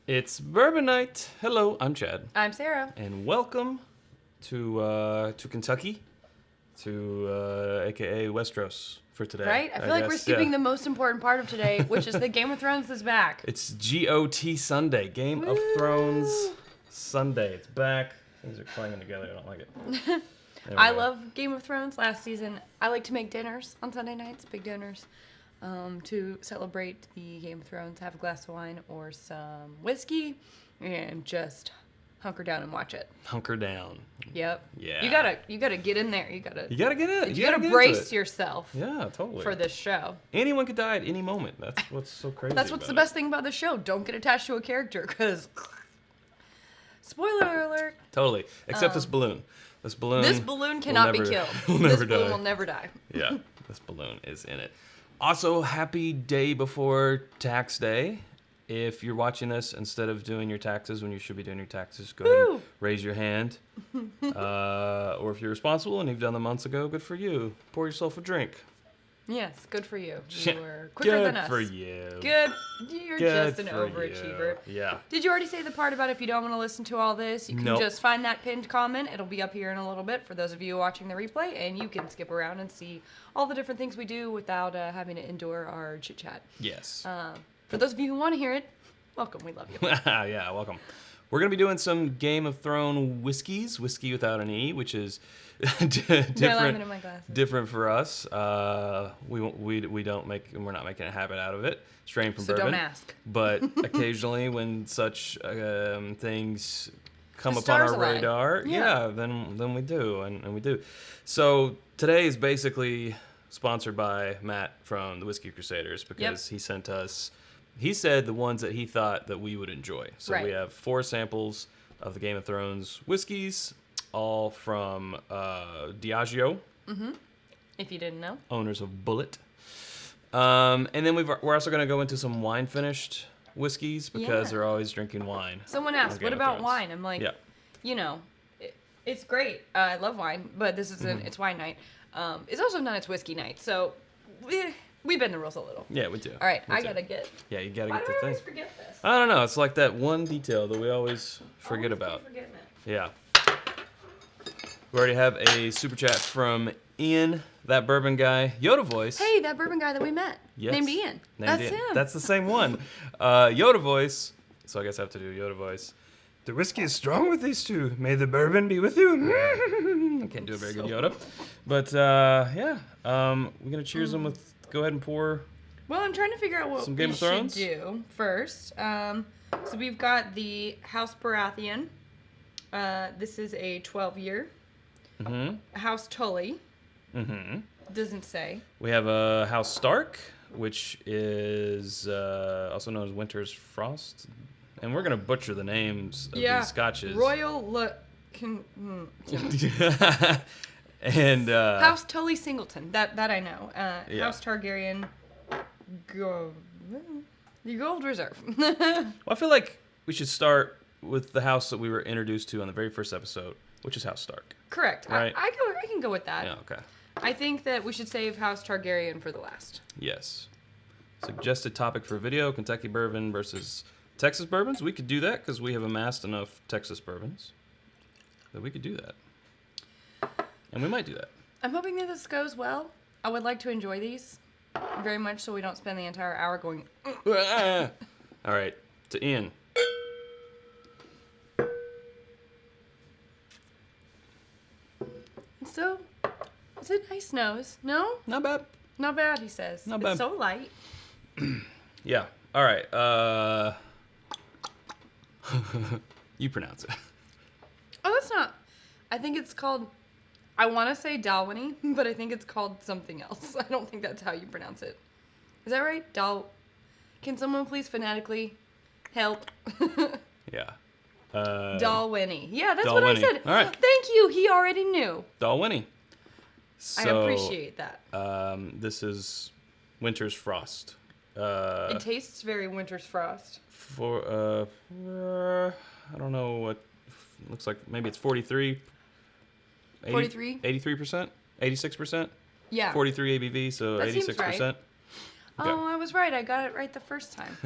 It's Bourbon Night. Hello, I'm Chad. I'm Sarah. And welcome to Kentucky, to AKA Westeros for today. Right? I feel like we're skipping the most important part of today, which is the Game of Thrones is back. It's GOT Sunday, Game of Thrones Sunday. It's back. Things are clanging together. I don't like it. I love Game of Thrones. Last season, I like to make dinners on Sunday nights, big dinners, to celebrate the Game of Thrones. Have a glass of wine or some whiskey, and just hunker down and watch it. Hunker down. Yep. Yeah. You gotta get in there. You gotta get in. You gotta brace yourself. Yeah, totally. For this show. Anyone could die at any moment. That's what's so crazy. That's what's the best thing about the show. Don't get attached to a character, because spoiler alert. Totally. Except this balloon. This balloon cannot be killed. This balloon will never die. Yeah, this balloon is in it. Also, happy day before tax day. If you're watching this instead of doing your taxes when you should be doing your taxes, go ahead and raise your hand. Or if you're responsible and you've done them months ago, good for you. Pour yourself a drink. Yes, good for you. You were quicker than us. Good for you. Good. You're good just an overachiever. You. Yeah. Did you already say the part about if you don't want to listen to all this, you can just find that pinned comment. It'll be up here in a little bit for those of you watching the replay, and you can skip around and see all the different things we do without having to endure our chit-chat. Yes. For those of you who want to hear it, welcome. We love you. Yeah, welcome. We're going to be doing some Game of Thrones Whiskies, whiskey without an E, which is different for us. We don't make, and we're not making a habit out of it. Strain from bourbon. So don't ask. But occasionally, when such things come upon our radar, then we do, and we do. So today is basically sponsored by Matt from the Whiskey Crusaders, because he sent us. He said the ones that he thought that we would enjoy. So we have 4 samples of the Game of Thrones whiskeys, all from Diageo. Mm-hmm. If you didn't know. Owners of Bullet. And then we're also going to go into some wine-finished whiskeys, because they're always drinking wine. Someone asked, what about wine? I'm like, it's great. I love wine, but this is it's wine night. It's also not its whiskey night, so... We bend the rules a little. Yeah, we do. All right, I gotta get... Yeah, you gotta get the thing. Why do I always forget this? I don't know. It's like that one detail that we always forget about. Yeah. We already have a super chat from Ian, that bourbon guy. Yoda voice. Hey, that bourbon guy that we met. Yes. Named Ian. That's him. That's the same one. Yoda voice. So I guess I have to do Yoda voice. The whiskey is strong with these two. May the bourbon be with you. I can't do a very good Yoda. But, we're going to cheers them with... Go ahead and pour. Well, I'm trying to figure out what some Game of Thrones should do first. So we've got the House Baratheon. This is a 12-year. Mm-hmm. House Tully. Mm-hmm. Doesn't say. We have a House Stark, which is also known as Winter's Frost. And we're going to butcher the names of these scotches. Royal And House Tully Singleton, that I know. House TarGeryen, the Gold Reserve. Well, I feel like we should start with the house that we were introduced to on the very first episode, which is House Stark. Correct. Right? I can go with that. Yeah, okay. I think that we should save House TarGeryen for the last. Yes. Suggested topic for video: Kentucky bourbon versus Texas bourbons. We could do that because we have amassed enough Texas bourbons that we could do that. And we might do that. I'm hoping that this goes well. I would like to enjoy these very much, so we don't spend the entire hour going... All right, to Ian. So, it's a nice nose. No? Not bad. Not bad, he says. Not bad. It's so light. Yeah. All right. You pronounce it. Oh, that's not... I think it's called... I want to say Dalwhinnie, but I think it's called something else. I don't think that's how you pronounce it. Is that right? Can someone please phonetically help? Yeah. Dalwhinnie. Yeah, that's Dalwhinnie. what I said. All right. Thank you. He already knew. Dalwhinnie. I appreciate that. This is Winter's Frost. It tastes very Winter's Frost. I don't know what... Looks like maybe it's 43... 43? 83%? 86%? Yeah. 43 ABV, so that 86%. Seems right. Okay. Oh, I was right. I got it right the first time.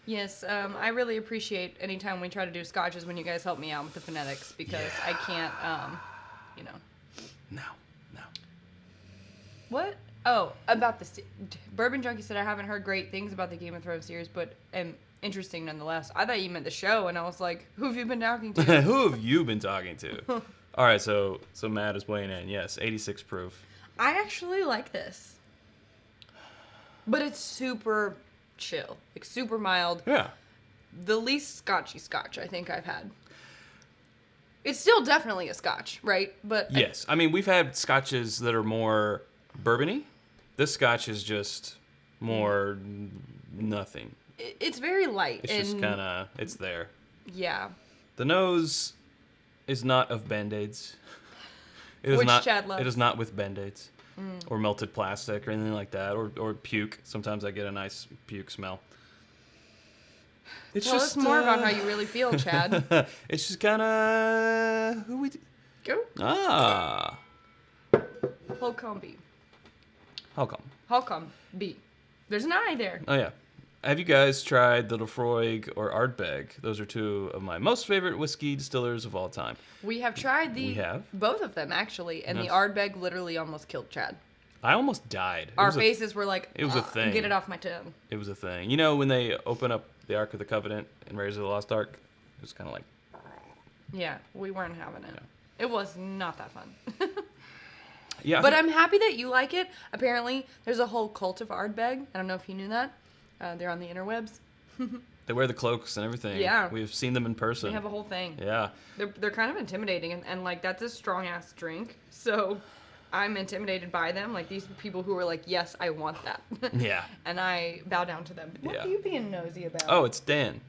Yes, I really appreciate anytime we try to do scotches when you guys help me out with the phonetics because I can't, No. What? Oh, about the Bourbon Junkie said I haven't heard great things about the Game of Thrones series, but am interesting nonetheless. I thought you meant the show, and I was like, who have you been talking to? Who have you been talking to? All right, so Matt is weighing in. Yes, 86 proof. I actually like this, but it's super chill, like super mild. Yeah. The least scotchy scotch I think I've had. It's still definitely a scotch, right? But yes, I mean we've had scotches that are more bourbony. This scotch is just more nothing. It's very light. It's just kind of it's there. Yeah. The nose is not of Band-Aids. Which Chad loves. It is not with Band-Aids or melted plastic or anything like that or puke. Sometimes I get a nice puke smell. Tell us more about how you really feel, Chad. It's just kind of who we. Go. Ah. Holcomb B. How come? Holcomb B. There's an I there. Oh yeah. Have you guys tried the Lefroy or Ardbeg? Those are two of my most favorite whiskey distillers of all time. We have tried both of them actually, and the Ardbeg literally almost killed Chad. I almost died. Our faces were like, it was a thing. Get it off my tongue. It was a thing. You know when they open up the Ark of the Covenant in Raiders of the Lost Ark? It was kind of like... Yeah, we weren't having it. Yeah. It was not that fun. Yeah. But I'm happy that you like it. Apparently, there's a whole cult of Ardbeg. I don't know if you knew that. They're on the interwebs. They wear the cloaks and everything. Yeah. We've seen them in person. They have a whole thing. Yeah. They're kind of intimidating, and like, that's a strong-ass drink. So I'm intimidated by them. Like, these people who are like, yes, I want that. Yeah. And I bow down to them. What are you being nosy about? Oh, it's Dan.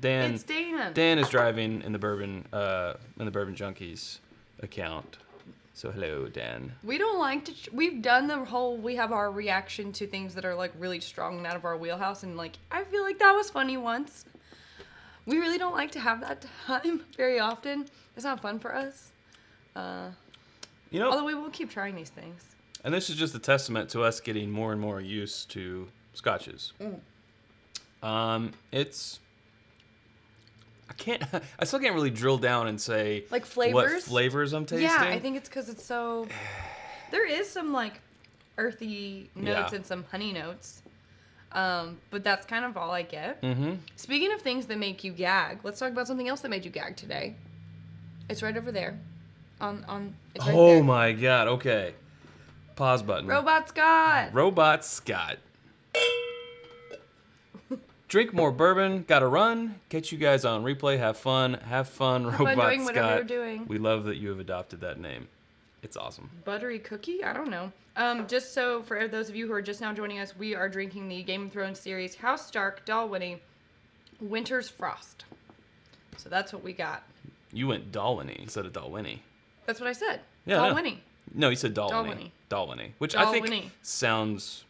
It's Dan. Dan is driving in the Bourbon Junkies account. So hello, Dan. We don't like to. We've done the whole. We have our reaction to things that are like really strong and out of our wheelhouse, and like I feel like that was funny once. We really don't like to have that time very often. It's not fun for us. Although we will keep trying these things. And this is just a testament to us getting more and more used to scotches. It's. I still can't really drill down and say like flavors. What flavors I'm tasting. Yeah, I think it's because it's so. There is some like earthy notes and some honey notes, but that's kind of all I get. Mm-hmm. Speaking of things that make you gag, let's talk about something else that made you gag today. It's right over there. It's right there. My God! Okay, pause button. Robot Scott. Drink more bourbon, gotta run, catch you guys on replay, have fun, Robot doing Scott. Whatever you're doing. We love that you have adopted that name. It's awesome. Buttery cookie? I don't know. Just so for those of you who are just now joining us, we are drinking the Game of Thrones series House Stark, Dalwhinnie, Winter's Frost. So that's what we got. You went Dalwhinnie instead of Dalwhinnie. That's what I said. Yeah. Dalwhinnie. No, you said Dalwhinnie. Dalwhinnie. Which I think sounds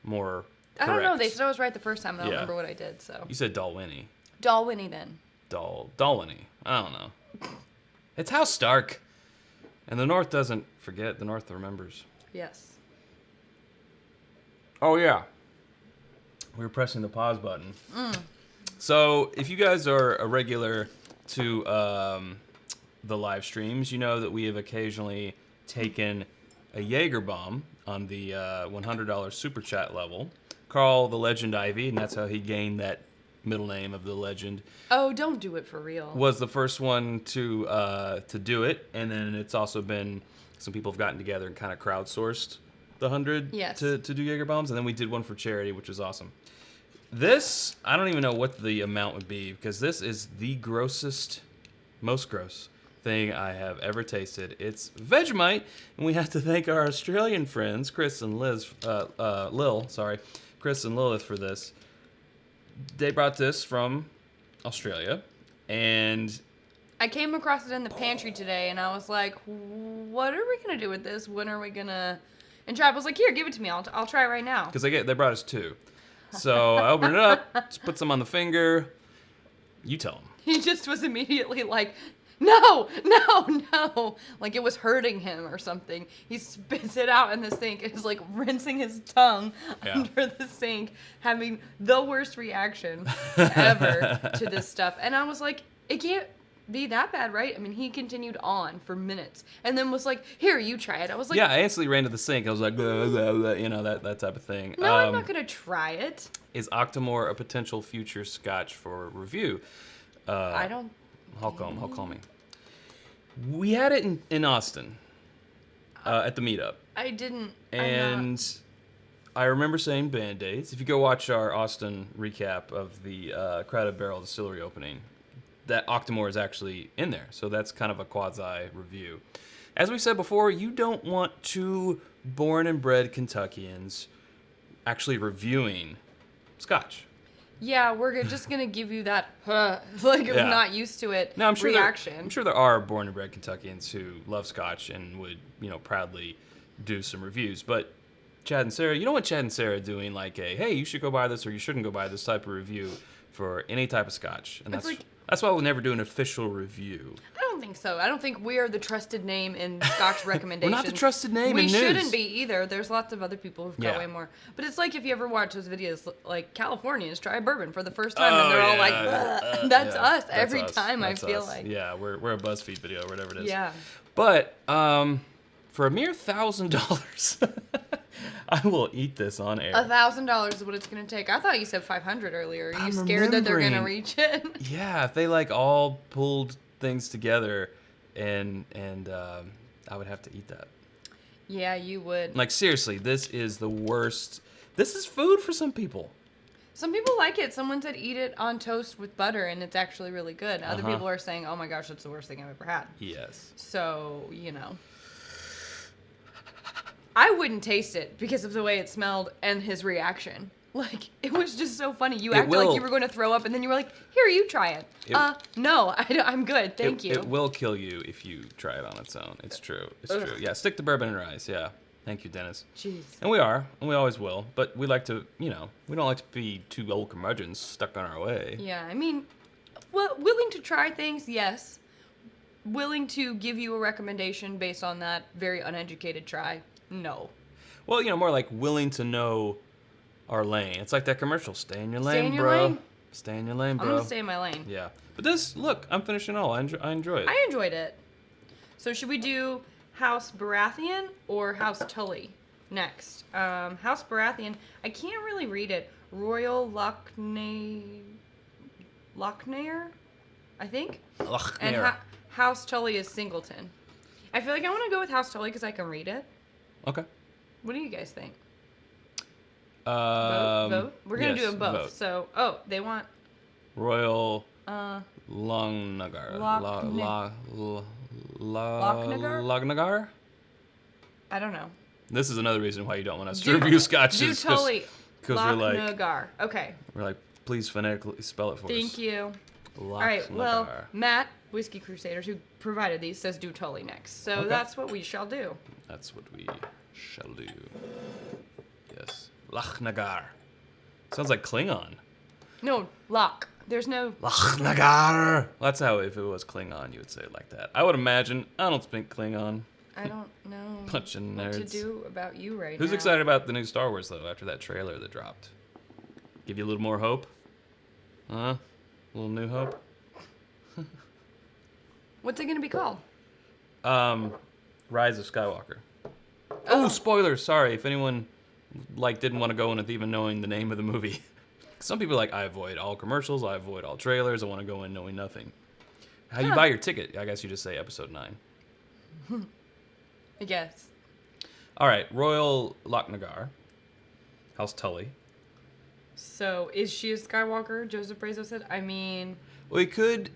more correct. I don't know. They said I was right the first time. I don't remember what I did. So you said Dalwhinnie. Dalwhinnie then. Dalwhinnie. I don't know. It's House Stark. And the North doesn't forget. The North remembers. Yes. Oh, yeah. We were pressing the pause button. So if you guys are a regular to the live streams, you know that we have occasionally taken a Jagerbomb on the $100 super chat level. Carl the Legend Ivy, and that's how he gained that middle name of the Legend. Oh, don't do it for real. Was the first one to do it, and then it's also been some people have gotten together and kind of crowdsourced the 100 to do Jagerbombs, and then we did one for charity, which was awesome. This, I don't even know what the amount would be, because this is the most gross thing I have ever tasted. It's Vegemite, and we have to thank our Australian friends, Chris and Lilith, for this. They brought this from Australia, and I came across it in the pantry today, and I was like, what are we going to do with this? When are we going to... And Chad was like, here, give it to me. I'll try it right now. Because they brought us two. So I opened it up, just put some on the finger. You tell them. He just was immediately like, No. Like it was hurting him or something. He spits it out in the sink. It was like rinsing his tongue under the sink, having the worst reaction ever to this stuff. And I was like, it can't be that bad, right? I mean, he continued on for minutes and then was like, here, you try it. I was like, yeah, I instantly ran to the sink. I was like, blah, blah, blah, you know, that type of thing. No, I'm not going to try it. Is Octomore a potential future Scotch for review? I don't. How call me? We had it in Austin at the meetup. I didn't. And I remember saying Band-Aids. If you go watch our Austin recap of the Crowded Barrel Distillery opening, that Octomore is actually in there. So that's kind of a quasi-review. As we said before, you don't want two born and bred Kentuckians actually reviewing Scotch. Yeah, we're just going to give you that, like I'm not used to it no, I'm sure reaction. I'm sure there are born and bred Kentuckians who love Scotch and would, proudly do some reviews. But Chad and Sarah, you don't want Chad and Sarah doing like a, hey, you should go buy this or you shouldn't go buy this type of review for any type of Scotch. And that's why we'll never do an official review. I don't think so. I don't think we're the trusted name in Scotch recommendations. We're not the trusted name in news. We shouldn't be either. There's lots of other people who've got way more. But it's like if you ever watch those videos, like Californians try bourbon for the first time, and they're all like, that's us every time, I feel like. Yeah, we're a BuzzFeed video or whatever it is. Yeah. But for a mere $1,000, I will eat this on air. $1,000 is what it's gonna take. I thought you said 500 earlier. Are you scared that they're gonna reach it? Yeah, if they like all pulled things together, and I would have to eat that. Yeah, you would. Like seriously, this is the worst. This is food for some people. Some people like it. Someone said eat it on toast with butter, and it's actually really good. Other people are saying, oh my gosh, that's the worst thing I've ever had. Yes. So, I wouldn't taste it because of the way it smelled and his reaction. Like, it was just so funny. You acted like you were going to throw up, and then you were like, here, you try it. No, I'm good. Thank you. It will kill you if you try it on its own. It's true. It's true. Yeah, stick to bourbon and rice. Yeah. Thank you, Dennis. Jeez. And we are, and we always will. But we like to, we don't like to be two old curmudgeons stuck on our way. Yeah, I mean, well, willing to try things, yes. Willing to give you a recommendation based on that very uneducated try, no. Well, more like willing to know our lane. It's like that commercial. Stay in your lane, Stay in your bro. lane? Stay in your lane, bro. I'm gonna stay in my lane. Yeah. But this, look, I'm finishing all. I enjoy it. I enjoyed it. So should we do House Baratheon or House Tully next? House Baratheon, I can't really read it. Royal Lochnagar, I think? Lochnagar. And House Tully is Singleton. I feel like I want to go with House Tully because I can read it. Okay. What do you guys think? Vote? We're going to do them both. Vote. So, they want... Royal Lochnagar. Lochnagar? I don't know. This is another reason why you don't want us to review scotches. Do Tully. Lochnagar. Okay. We're like, please phonetically spell it for us. Thank you. Lochnagar. All right, well, Matt, Whiskey Crusaders, who provided these, says do Tully next. So that's what we shall do. That's what we shall do. Yes. Lochnagar. Sounds like Klingon. No, Loch. There's no... Lochnagar. That's how, if it was Klingon, you would say it like that. I would imagine. I don't speak Klingon. I don't know Bunch of nerds. what to do about you right now. Who's excited about the new Star Wars, though, after that trailer that dropped? Give you a little more hope? A little new hope? What's it going to be called? Rise of Skywalker. Oh, spoilers. Sorry. If anyone didn't want to go in with even knowing the name of the movie. Some people are like, I avoid all commercials. I avoid all trailers. I want to go in knowing nothing. How you buy your ticket? I guess you just say episode 9. I guess. All right. Royal Lochnagar. House Tully. So, is she a Skywalker? Joseph Brazo said. I mean... Well, it could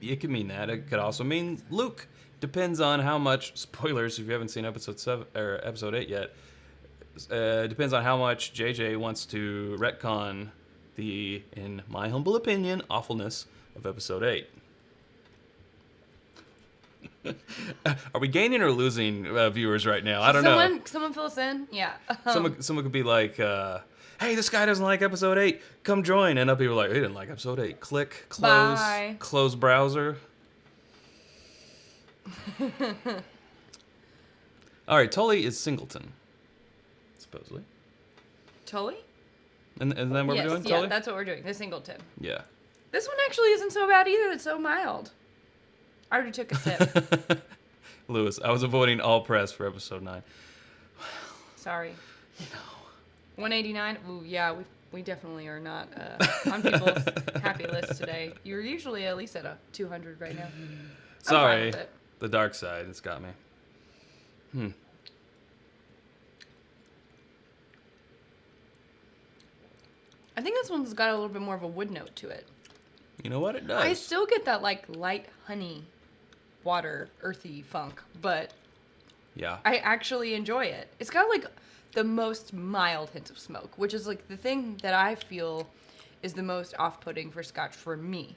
mean that. It could also mean Luke. Depends on how much, spoilers if you haven't seen episode 7 or episode 8 yet. Depends on how much JJ wants to retcon the, in my humble opinion, awfulness of episode 8. Are we gaining or losing viewers right now? I don't know. Someone fill us in? Yeah. Someone could be like, hey, this guy doesn't like episode 8. Come join. And other people are like, he didn't like episode 8. Click, close, Bye. close browser. All right, Tully is Singleton, supposedly. Tully? And then what we're doing, Tully? Yeah, that's what we're doing. The Singleton. Yeah. This one actually isn't so bad either. It's so mild. I already took a sip. Lewis, I was avoiding all press for episode 9. Sorry. You know. 189. Ooh, yeah, we definitely are not on people's happy list today. You're usually at least at a 200 right now. Sorry, the dark side has got me. I think this one's got a little bit more of a wood note to it. You know what? It does. I still get that like light honey, water, earthy funk, but yeah, I actually enjoy it. It's got like the most mild hint of smoke, which is like the thing that I feel is the most off-putting for Scotch for me.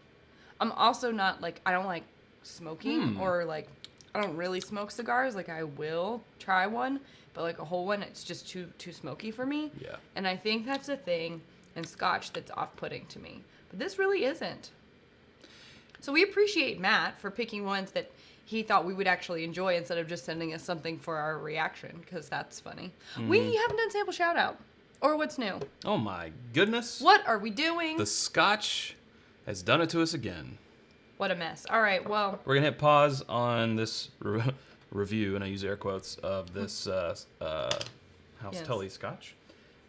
I'm also not like, I don't like smoking or like, I don't really smoke cigars. Like I will try one, but like a whole one, it's just too smoky for me. Yeah. And I think that's a thing in Scotch that's off-putting to me. But this really isn't. So we appreciate Matt for picking ones that he thought we would actually enjoy instead of just sending us something for our reaction, because that's funny. We haven't done sample shout out. Or what's new? Oh my goodness. What are we doing? The Scotch has done it to us again. What a mess. All right, well. We're going to hit pause on this review, and I use air quotes, of this House Tully Scotch.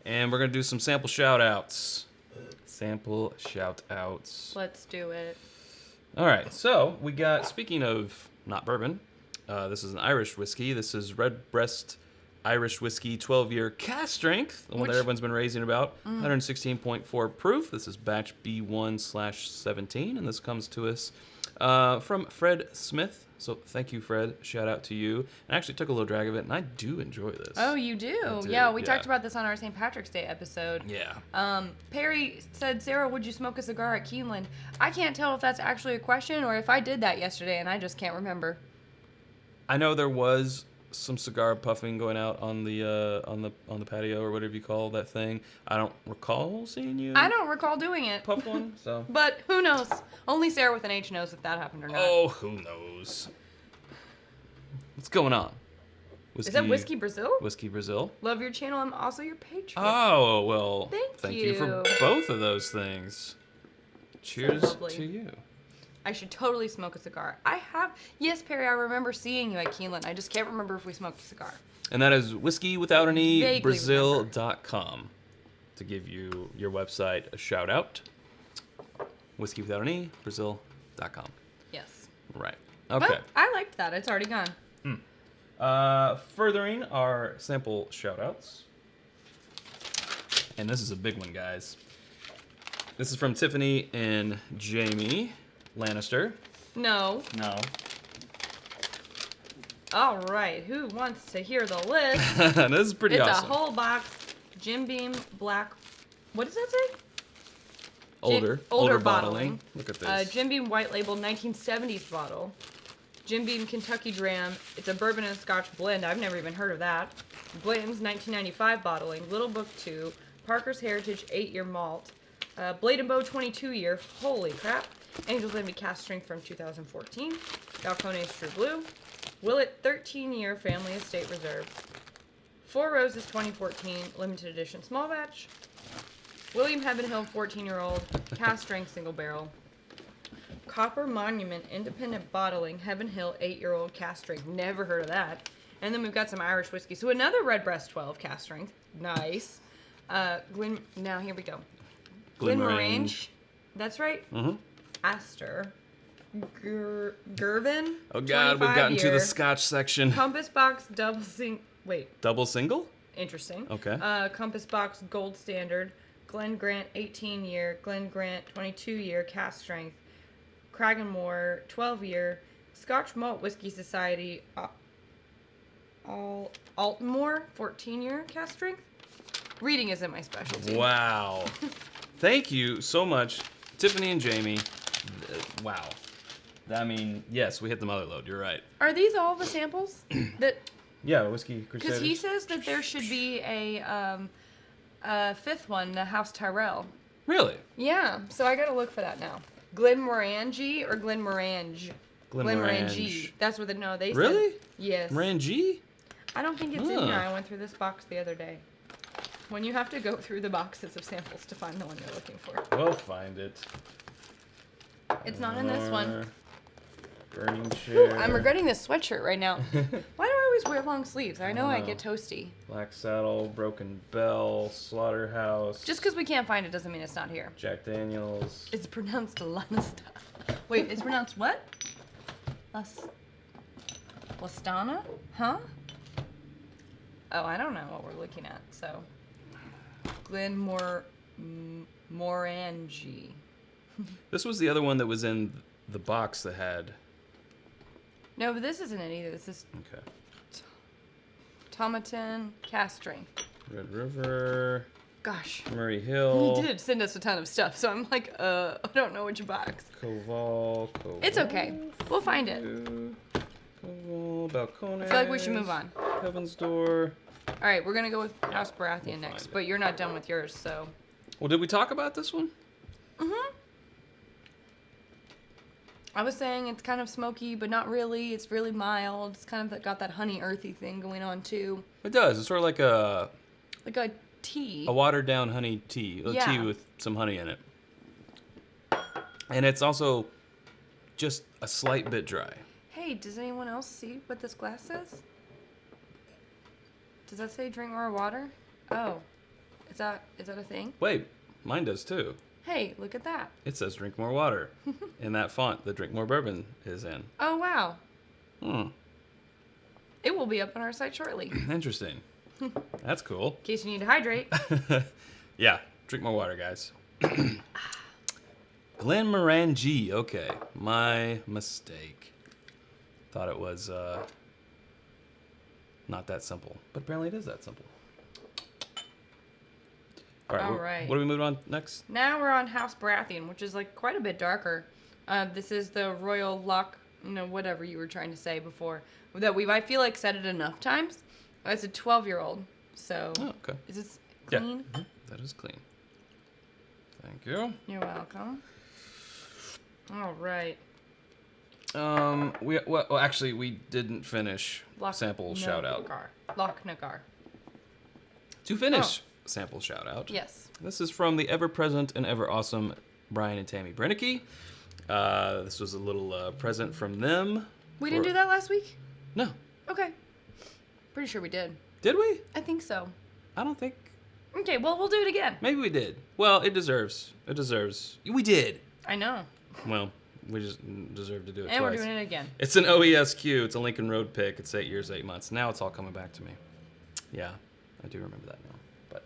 And we're going to do some sample shout outs. Sample shout outs. Let's do it. All right, so we got, speaking of not bourbon, this is an Irish whiskey. This is Redbreast Irish whiskey, 12-year cask strength, the one that everyone's been raising about, 116.4 proof. This is batch B1/17, and this comes to us from Fred Smith. So thank you, Fred. Shout out to you. And I actually took a little drag of it, and I do enjoy this. Oh, you do? Yeah, we talked about this on our St. Patrick's Day episode. Yeah. Perry said, Sarah, would you smoke a cigar at Keeneland? I can't tell if that's actually a question or if I did that yesterday, and I just can't remember. I know there was some cigar puffing going out on the patio or whatever you call that thing. I don't recall seeing you. I don't recall doing it. Puff one. So. But who knows? Only Sarah with an H knows if that happened or not. Oh, who knows? What's going on? Whiskey, is that Whiskey Brazil? Whiskey Brazil. Love your channel. I'm also your patron. Oh well. Thank you for both of those things. Cheers to you. I should totally smoke a cigar. Yes, Perry, I remember seeing you at Keeneland. I just can't remember if we smoked a cigar. And that is whiskey-without-any-brazil.com to give you your website a shout out. Whiskey-without-any-brazil.com. Yes. Right. Okay. But I liked that. It's already gone. Furthering our sample shout outs. And this is a big one, guys. This is from Tiffany and Jamie Lannister. No. All right. Who wants to hear the list? This is pretty awesome. It's a whole box. Jim Beam Black. What does that say? Older bottling. Look at this. Jim Beam White Label 1970s bottle. Jim Beam Kentucky Dram. It's a bourbon and Scotch blend. I've never even heard of that. Blanton's 1995 bottling. Little Book 2. Parker's Heritage 8-year malt. Blade & Bow 22-year. Holy crap. Angel's Envy Cask Strength from 2014. Balcones True Blue. Willet 13-year Family Estate Reserve. Four Roses 2014 limited edition small batch. William Heavenhill 14-year-old Cask Strength single barrel. Copper Monument Independent Bottling Heavenhill 8-year-old Cask Strength. Never heard of that. And then we've got some Irish whiskey. So another Redbreast 12 Cask Strength. Nice. Now here we go. Glenmorangie. That's right. Mm-hmm. Astor. Girvan. Oh God, we've gotten to the Scotch section. Compass Box Double single? Interesting. Okay. Compass Box Gold Standard. Glen Grant 18-year. Glen Grant 22-year Cask Strength. Cragganmore 12-year. Scotch Malt Whiskey Society. Altmore 14-year Cask Strength. Reading isn't my specialty. Wow. Thank you so much, Tiffany and Jamie. Wow. I mean, yes, we hit the mother load. You're right. Are these all the samples? Yeah, Whiskey Crusaders. Because he says that there should be a fifth one, the House Tyrrell. Really? Yeah, so I gotta look for that now. Glenmorangie or Glenmorangie? Glenmorangie. That's what they said. Really? Yes. Morangie? I don't think it's in here. I went through this box the other day. When you have to go through the boxes of samples to find the one you're looking for. We'll find it. It's not in this one. Burning chair. Ooh, I'm regretting this sweatshirt right now. Why do I always wear long sleeves? I know I get toasty. Black Saddle, Broken Bell, Slaughterhouse. Just because we can't find it doesn't mean it's not here. Jack Daniels. It's pronounced a lot of stuff. Wait, it's pronounced what? Lastana? Huh? Oh, I don't know what we're looking at, so. Morangie. This was the other one that was in the box that had... No, but this isn't it either. This is Okay. Tomatin Cask Strength. Red River. Gosh. Murray Hill. He did send us a ton of stuff, so I'm like, I don't know which box. Koval. It's okay. We'll find it. Koval, Balcones. I feel like we should move on. Heaven's Door. All right, we're going to go with House Baratheon next, but you're not done with yours, so. Well, did we talk about this one? Mm-hmm. I was saying it's kind of smoky, but not really. It's really mild. It's kind of got that honey earthy thing going on, too. It does. It's sort of like a... Like a tea. A watered-down honey tea. A tea with some honey in it. And it's also just a slight bit dry. Hey, does anyone else see what this glass says? Does that say drink more water? Oh. Is that a thing? Wait, mine does, too. Hey, look at that. It says drink more water in that font that Drink More Bourbon is in. Oh, wow. Hmm. It will be up on our site shortly. Interesting. That's cool. In case you need to hydrate. Yeah, drink more water, guys. Glenmorangie. Okay, my mistake. Thought it was not that simple, but apparently it is that simple. All right. What are we moving on next? Now we're on House Baratheon, which is like quite a bit darker. This is the Royal whatever you were trying to say before. That I feel like said it enough times. It's a 12-year-old. So. Oh, okay. Is this clean? Yeah. Mm-hmm. That is clean. Thank you. You're welcome. All right. Actually, we didn't finish sample shout out. Lochnagar. To finish sample shout out. Yes. This is from the ever present and ever awesome Brian and Tammy Brennicky. This was a little present from them. We didn't do that last week? No. Okay. Pretty sure we did. Did we? I think so. I don't think. Okay, well, we'll do it again. Maybe we did. Well, it deserves. We did. I know. Well, we just deserve to do it and twice. We're doing it again. It's an OESQ. It's a Lincoln Road pick. It's 8 years, 8 months. Now it's all coming back to me. Yeah, I do remember that now. But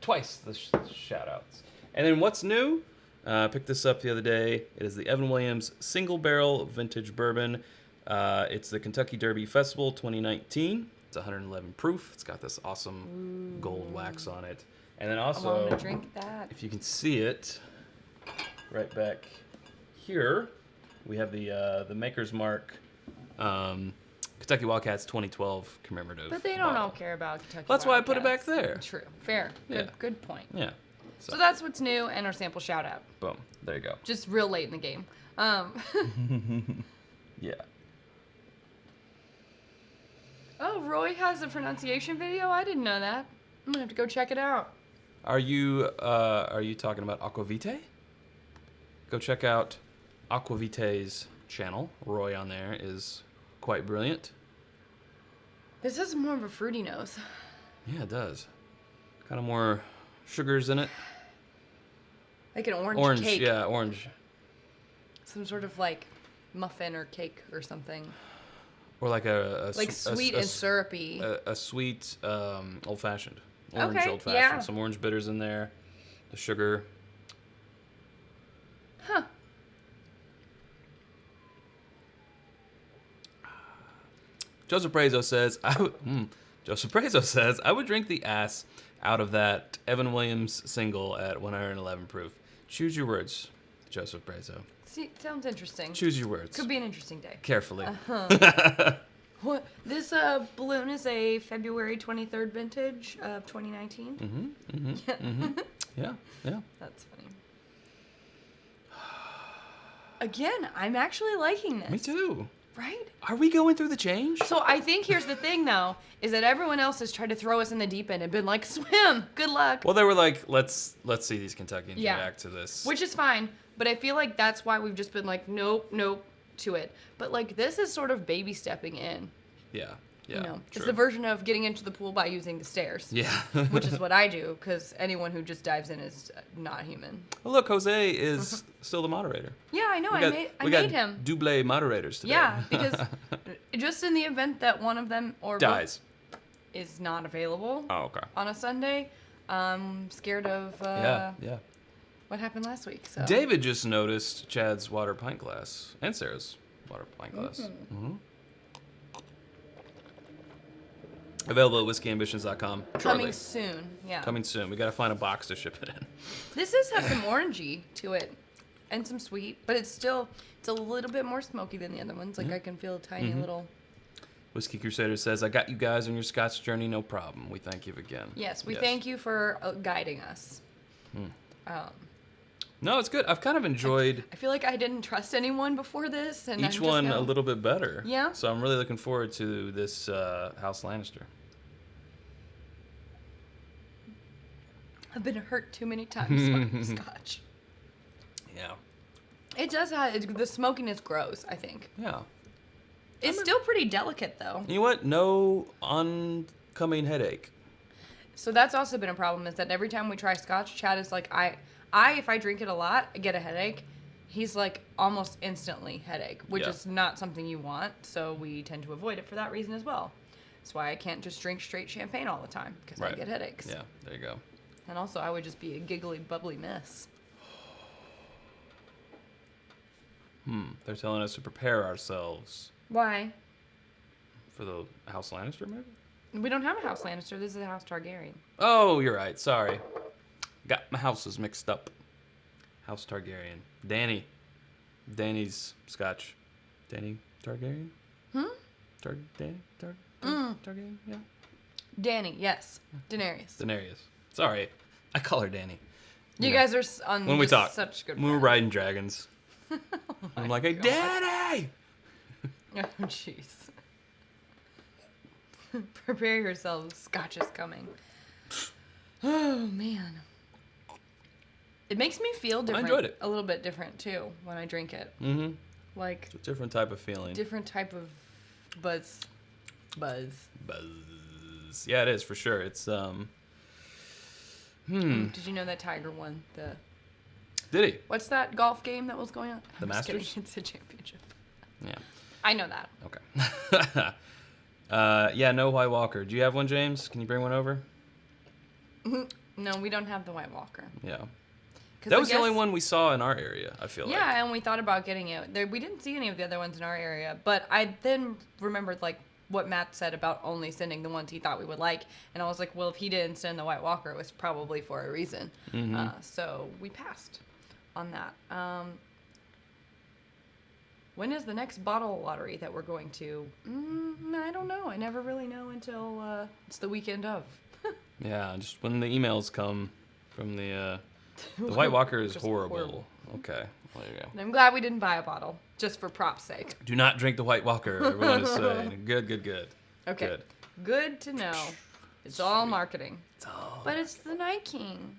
twice the shout-outs. And then what's new? Picked this up the other day. It is the Evan Williams Single Barrel Vintage Bourbon. It's the Kentucky Derby Festival 2019. It's 111 proof. It's got this awesome gold wax on it. And then also, I want to drink that. If you can see it, right back here, we have the Maker's Mark Kentucky Wildcats 2012 commemorative. But they don't all care about Kentucky That's Wildcats. why I put it back there. True. Fair. Yeah. Good point. Yeah. So that's what's new and our sample shout out. Boom. There you go. Just real late in the game. Yeah. Oh, Roy has a pronunciation video? I didn't know that. I'm going to have to go check it out. Are you talking about Aquavite? Go check out Aquavite's channel. Roy on there is quite brilliant. This has more of a fruity nose. Yeah, it does. Kind of more sugars in it. Like an orange cake. Yeah, orange. Some sort of like muffin or cake or something. Or like sweet and syrupy. A sweet old-fashioned. Orange old-fashioned. Yeah. Some orange bitters in there. The sugar. Huh. Joseph Prezo says, I would drink the ass out of that Evan Williams single at 111 proof. Choose your words, Joseph Prezo. See, sounds interesting. Choose your words. Could be an interesting day. Carefully. What? This balloon is a February 23rd vintage of 2019. Yeah. That's funny. Again, I'm actually liking this. Me too. Right? Are we going through the change? So I think here's the thing, though, is that everyone else has tried to throw us in the deep end and been like, swim, good luck. Well, they were like, let's see these Kentuckians react to this. Which is fine, but I feel like that's why we've just been like, nope to it. But like, this is sort of baby stepping in. Yeah. You know, true. it's the version of getting into the pool by using the stairs. Yeah. Which is what I do, because anyone who just dives in is not human. Well, look, Jose is still the moderator. Yeah, I know. I made him. Double moderators today. Yeah, because just in the event that one of them or dies both is not available on a Sunday, I'm scared of what happened last week. So David just noticed Chad's water pint glass and Sarah's water pint glass. Mm-hmm. Available at whiskeyambitions.com. Coming soon, yeah. Coming soon. We got to find a box to ship it in. This has some orangey to it and some sweet, but it's a little bit more smoky than the other ones. Like I can feel a tiny little. Whiskey Crusaders says, I got you guys on your Scotch journey, no problem. We thank you again. Yes, we thank you for guiding us. No, it's good. I've kind of enjoyed... I feel like I didn't trust anyone before this. And each one a little bit better. Yeah. So I'm really looking forward to this House Lannister. I've been hurt too many times by Scotch. Yeah. It does have... The smokiness grows, I think. Yeah. It's still pretty delicate, though. You know what? No oncoming headache. So that's also been a problem, is that every time we try Scotch, Chad is like, if I drink it a lot, I get a headache. He's like almost instantly headache, which is not something you want. So we tend to avoid it for that reason as well. That's why I can't just drink straight champagne all the time, because I get headaches. Yeah, there you go. And also, I would just be a giggly, bubbly mess. They're telling us to prepare ourselves. Why? For the House Lannister, maybe? We don't have a House Lannister. This is a House Targaryen. Oh, you're right. Sorry. Got my houses mixed up. House Targaryen. Danny's Scotch. Danny Targaryen? Targaryen? Yeah. Danny, yes. Daenerys. Sorry. I call her Danny. You guys are on when we talk, such good when we're riding dragons. I'm like, hey, Danny! Oh, jeez. Prepare yourselves. Scotch is coming. Oh, man. It makes me feel different. I enjoyed it. A little bit different, too, when I drink it. Mm-hmm. Like... It's a different type of feeling. Different type of buzz. Yeah, it is, for sure. It's, Did you know that Tiger won the... Did he? What's that golf game that was going on? The Masters? It's a championship. Yeah. I know that. Okay. Yeah, no White Walker. Do you have one, James? Can you bring one over? No, we don't have the White Walker. Yeah. That was the only one we saw in our area, I feel like. Yeah, and we thought about getting it. We didn't see any of the other ones in our area, but I then remembered, like, what Matt said about only sending the ones he thought we would like, and I was like, well, if he didn't send the White Walker, it was probably for a reason. So we passed on that. When is the next bottle lottery that we're going to? I don't know. I never really know until it's the weekend of. Yeah, just when the emails come from the White Walker is horrible. Okay, well, there you go. And I'm glad we didn't buy a bottle, just for prop's sake. Do not drink the White Walker, everyone is saying. Good. Okay. Good to know. It's all marketing. But it's the Night King.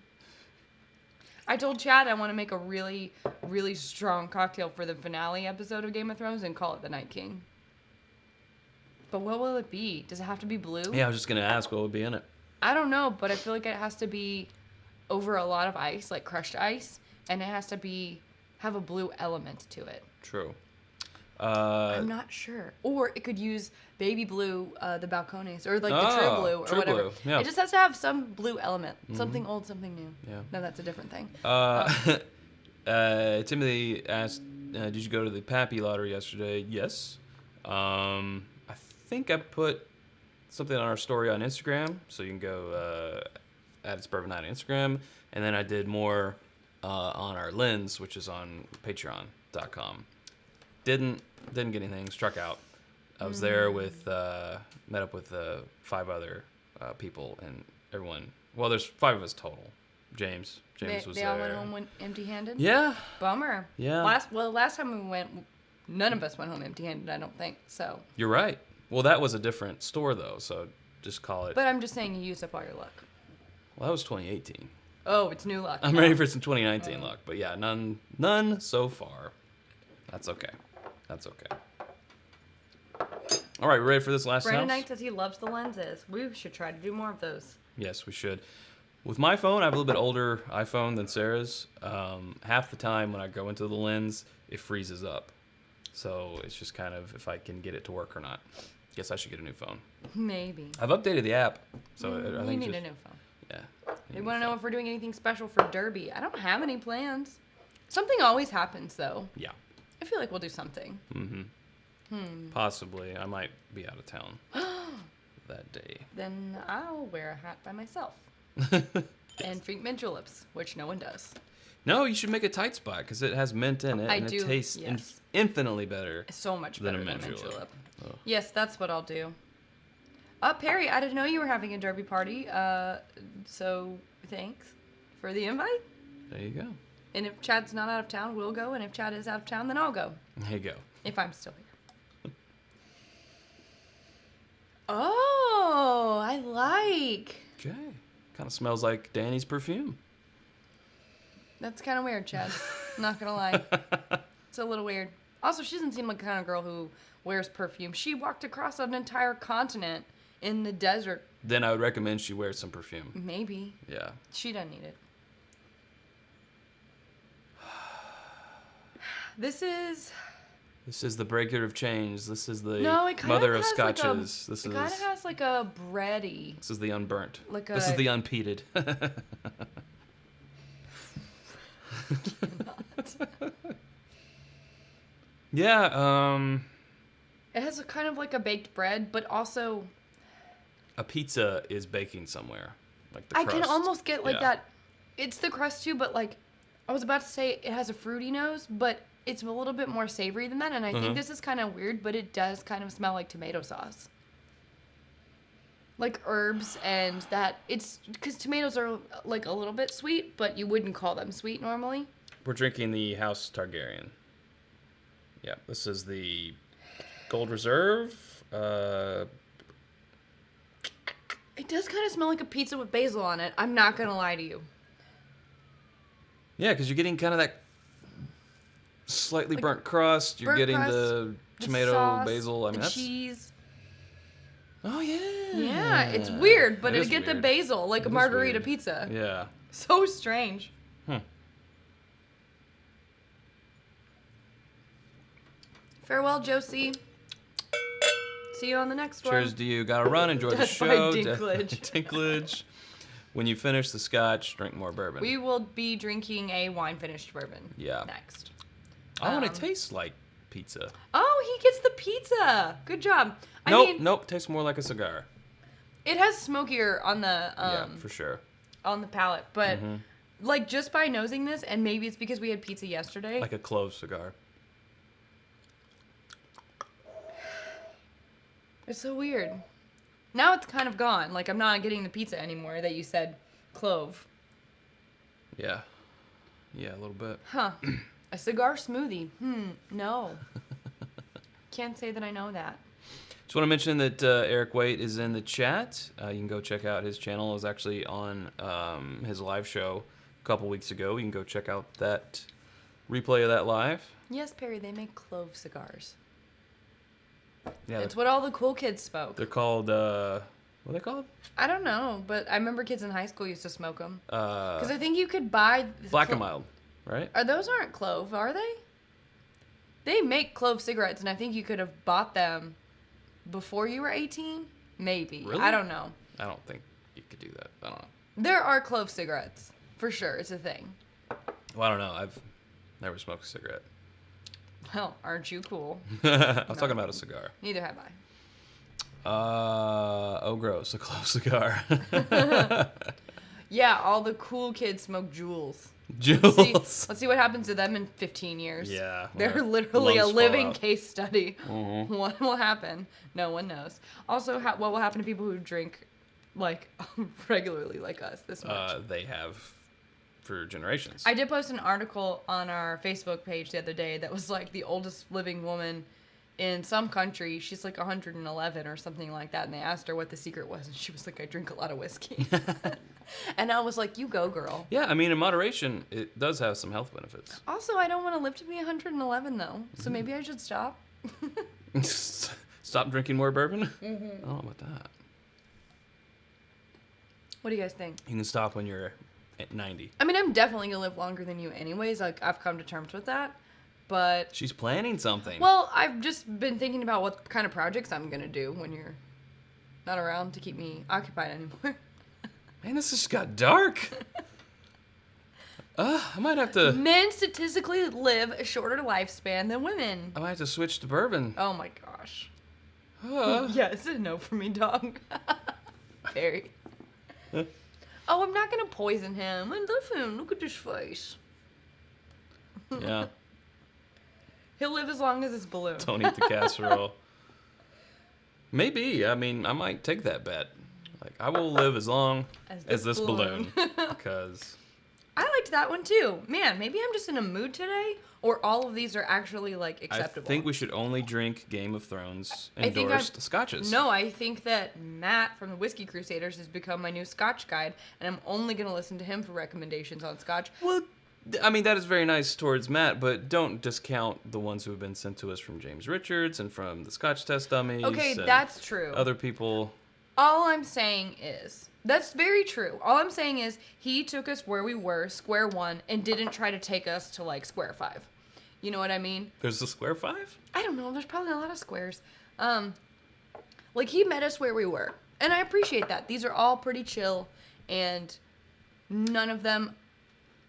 I told Chad I want to make a really, really strong cocktail for the finale episode of Game of Thrones and call it the Night King. But what will it be? Does it have to be blue? Yeah, I was just going to ask what would be in it. I don't know, but I feel like it has to be over a lot of ice, like crushed ice, and it has to have a blue element to it. True. I'm not sure. Or it could use baby blue, the balcones, or like the true blue, or whatever. Blue. Yeah. It just has to have some blue element. Something old, something new. Yeah. No, that's a different thing. Timothy asked, did you go to the Pappy lottery yesterday? Yes. I think I put something on our story on Instagram, so you can go at itsbourbonnight on Instagram. And then I did more on our lens, which is on patreon.com. Didn't get anything, struck out. I was there with, met up with 5 other people, and everyone, well, there's 5 of us total, James was they there. all went home empty-handed? Yeah. Bummer. Yeah. Last time we went, none of us went home empty-handed, I don't think, so. You're right. Well, that was a different store, though, so just call it. But I'm just saying you used up all your luck. Well, that was 2018. Oh, it's new luck. I'm ready for some 2019 luck, but yeah, none so far. That's okay. All right, ready for this last Brandon house? Knight says he loves the lenses. We should try to do more of those. Yes, we should. With my phone, I have a little bit older iPhone than Sarah's. Half the time when I go into the lens, it freezes up. So it's just kind of if I can get it to work or not. Guess I should get a new phone. Maybe. I've updated the app, so I think you need a new phone. Yeah. They want to know if we're doing anything special for Derby. I don't have any plans. Something always happens, though. Yeah. I feel like we'll do something. Possibly. I might be out of town that day. Then I'll wear a hat by myself. And drink mint juleps, which no one does. No, you should make a tight spot because it has mint in it, and it tastes infinitely better. So much better than a mint julep. Oh. Yes, that's what I'll do. Perry, I didn't know you were having a Derby party, so thanks for the invite. There you go. And if Chad's not out of town, we'll go, and if Chad is out of town, then I'll go. There you go. If I'm still here. Oh, I like. Okay. Kind of smells like Danny's perfume. That's kind of weird, Chad. Not gonna lie. It's a little weird. Also, she doesn't seem like the kind of girl who wears perfume. She walked across an entire continent in the desert. Then I would recommend she wears some perfume. Maybe. Yeah. She doesn't need it. This is the breaker of change. This is the mother of scotches. It kind of has like a bready. This is the unburnt. This is the unpeated. Yeah. It has a kind of like a baked bread, but also a pizza is baking somewhere, like the crust. I can almost get like that. It's the crust too, but like I was about to say, it has a fruity nose, but it's a little bit more savory than that. And I think this is kind of weird, but it does kind of smell like tomato sauce, like herbs, and that it's because tomatoes are like a little bit sweet, but you wouldn't call them sweet normally. We're drinking the House TarGeryen. Yeah, this is the Gold Reserve. It does kind of smell like a pizza with basil on it. I'm not gonna lie to you. Yeah, because you're getting kind of that slightly burnt crust. You're getting the tomato, sauce, basil. I mean, that's cheese. Oh yeah. Yeah, it's weird, but it get the basil like a margarita weird. pizza. Yeah. So strange. Farewell, Josie. See you on the next one. Cheers to you. Gotta run. Enjoy the Death show. by Dinklage. Dinklage. When you finish the scotch, drink more bourbon. We will be drinking a wine-finished bourbon. Yeah. Next. Oh, and it tastes like pizza. Oh, he gets the pizza. Good job. Nope. Tastes more like a cigar. It has smokier on the yeah, for sure. On the palate, but like just by nosing this, and maybe it's because we had pizza yesterday. Like a clove cigar. It's so weird. Now it's kind of gone. Like, I'm not getting the pizza anymore that you said clove. Yeah. Yeah, a little bit. Huh. A cigar smoothie. No. Can't say that I know that. Just want to mention that Eric Waite is in the chat. You can go check out his channel. It was actually on his live show a couple weeks ago. You can go check out that replay of that live. Yes, Perry, they make clove cigars. Yeah, it's what all the cool kids smoke. They're called, what are they called? I don't know, but I remember kids in high school used to smoke them. Because I think you could buy... Black and Mild, right? Those aren't clove, are they? They make clove cigarettes, and I think you could have bought them before you were 18. Maybe. Really? I don't know. I don't think you could do that. I don't know. There are clove cigarettes. For sure. It's a thing. Well, I don't know. I've never smoked a cigarette. Well, aren't you cool? I was talking about a cigar. Neither have I. Oh, gross. A clove cigar. Yeah, all the cool kids smoke Juuls. Juuls. Let's see what happens to them in 15 years. Yeah. They're literally a living case study. What will happen? No one knows. Also, what will happen to people who drink, like, regularly like us this much? They have for generations. I did post an article on our Facebook page the other day that was like the oldest living woman in some country. She's like 111 or something like that. And they asked her what the secret was. And she was like, I drink a lot of whiskey. And I was like, you go, girl. Yeah, I mean, in moderation, it does have some health benefits. Also, I don't want to live to be 111, though. So maybe I should stop. Stop drinking more bourbon? I don't know about that. What do you guys think? You can stop when you're at 90. I mean, I'm definitely going to live longer than you anyways. Like, I've come to terms with that. But... She's planning something. Well, I've just been thinking about what kind of projects I'm going to do when you're not around to keep me occupied anymore. Man, this just got dark. I might have to... Men statistically live a shorter lifespan than women. I might have to switch to bourbon. Oh my gosh. Yeah, it's a no for me, dog. Very. Oh, I'm not going to poison him. I love him. Look at his face. Yeah. He'll live as long as his balloon. Don't eat the casserole. Maybe. I mean, I might take that bet. Like, I will live as long as this balloon. Because... I liked that one too. Man, maybe I'm just in a mood today, or all of these are actually, like, acceptable. I think we should only drink Game of Thrones endorsed scotches. No, I think that Matt from the Whiskey Crusaders has become my new Scotch guide, and I'm only going to listen to him for recommendations on Scotch. Well, I mean, that is very nice towards Matt, but don't discount the ones who have been sent to us from James Richards and from the Scotch Test Dummies. Okay, that's true. Other people. All I'm saying is... That's very true. All I'm saying is he took us where we were, square one, and didn't try to take us to, like, square five. You know what I mean? There's a square five? I don't know. There's probably a lot of squares. Like, he met us where we were. And I appreciate that. These are all pretty chill, and none of them...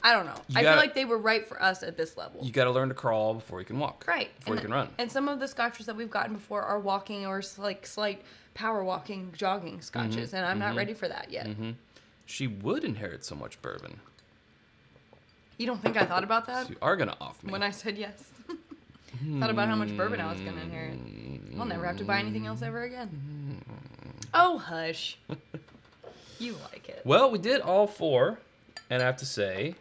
I don't know. I feel like they were right for us at this level. You got to learn to crawl before you can walk. Right. Before you can run. And some of the scotches that we've gotten before are walking or, like, slight power walking, jogging scotches, and I'm not ready for that yet. She would inherit so much bourbon. You don't think I thought about that? So you are going to off me. When I said yes. Thought about how much bourbon I was going to inherit. I'll never have to buy anything else ever again. Oh, hush. You like it. Well, we did all four, and I have to say,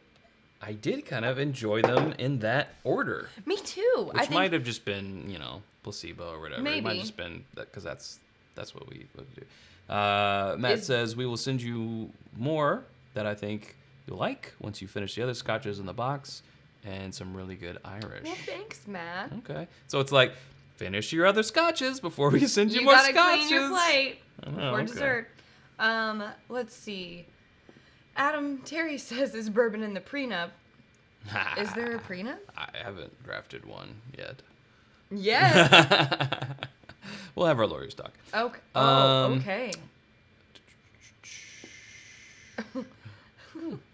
I did kind of enjoy them in that order. Me too. Which might have just been, placebo or whatever. Maybe. It might have just been that because that's what we do. Matt says we will send you more that I think you'll like once you finish the other scotches in the box and some really good Irish. Well, thanks, Matt. Okay, so it's like finish your other scotches before we send you more scotches. You gotta clean your plate before dessert. Let's see. Adam Terry says, "Is bourbon in the prenup?" Is there a prenup? I haven't drafted one yet. Yes. We'll have our lawyers talk. Okay. Okay.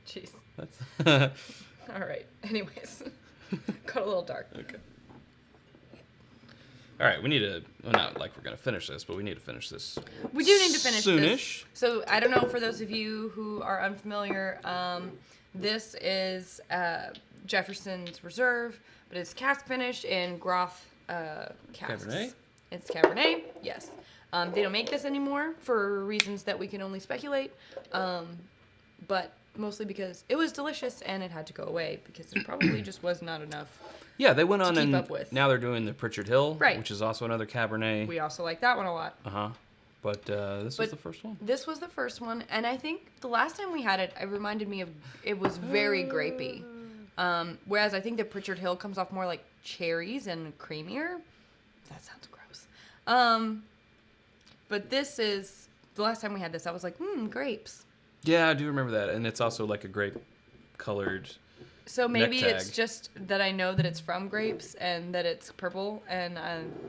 Jeez. All right. Anyways, got a little dark. Okay. All right. We need to. Well, not like we're gonna finish this, but we need to finish this. We do need to finish soonish. This. So I don't know, for those of you who are unfamiliar, this is Jefferson's Reserve, but it's cask finished in Groth casks. Cabernet? It's Cabernet, yes. They don't make this anymore for reasons that we can only speculate, but mostly because it was delicious and it had to go away because there probably just was not enough. Yeah, they went on keep and up with. Now they're doing the Pritchard Hill, right, which is also another Cabernet. We also like that one a lot. But this was the first one. This was the first one, and I think the last time we had it, it reminded me of, it was very grapey. Whereas I think that Pritchard Hill comes off more like cherries and creamier. That sounds gross. But this is, the last time we had this, I was like, grapes. Yeah, I do remember that. And it's also like a grape-colored So maybe neck tag. it's just that I know that it's from grapes and that it's purple, and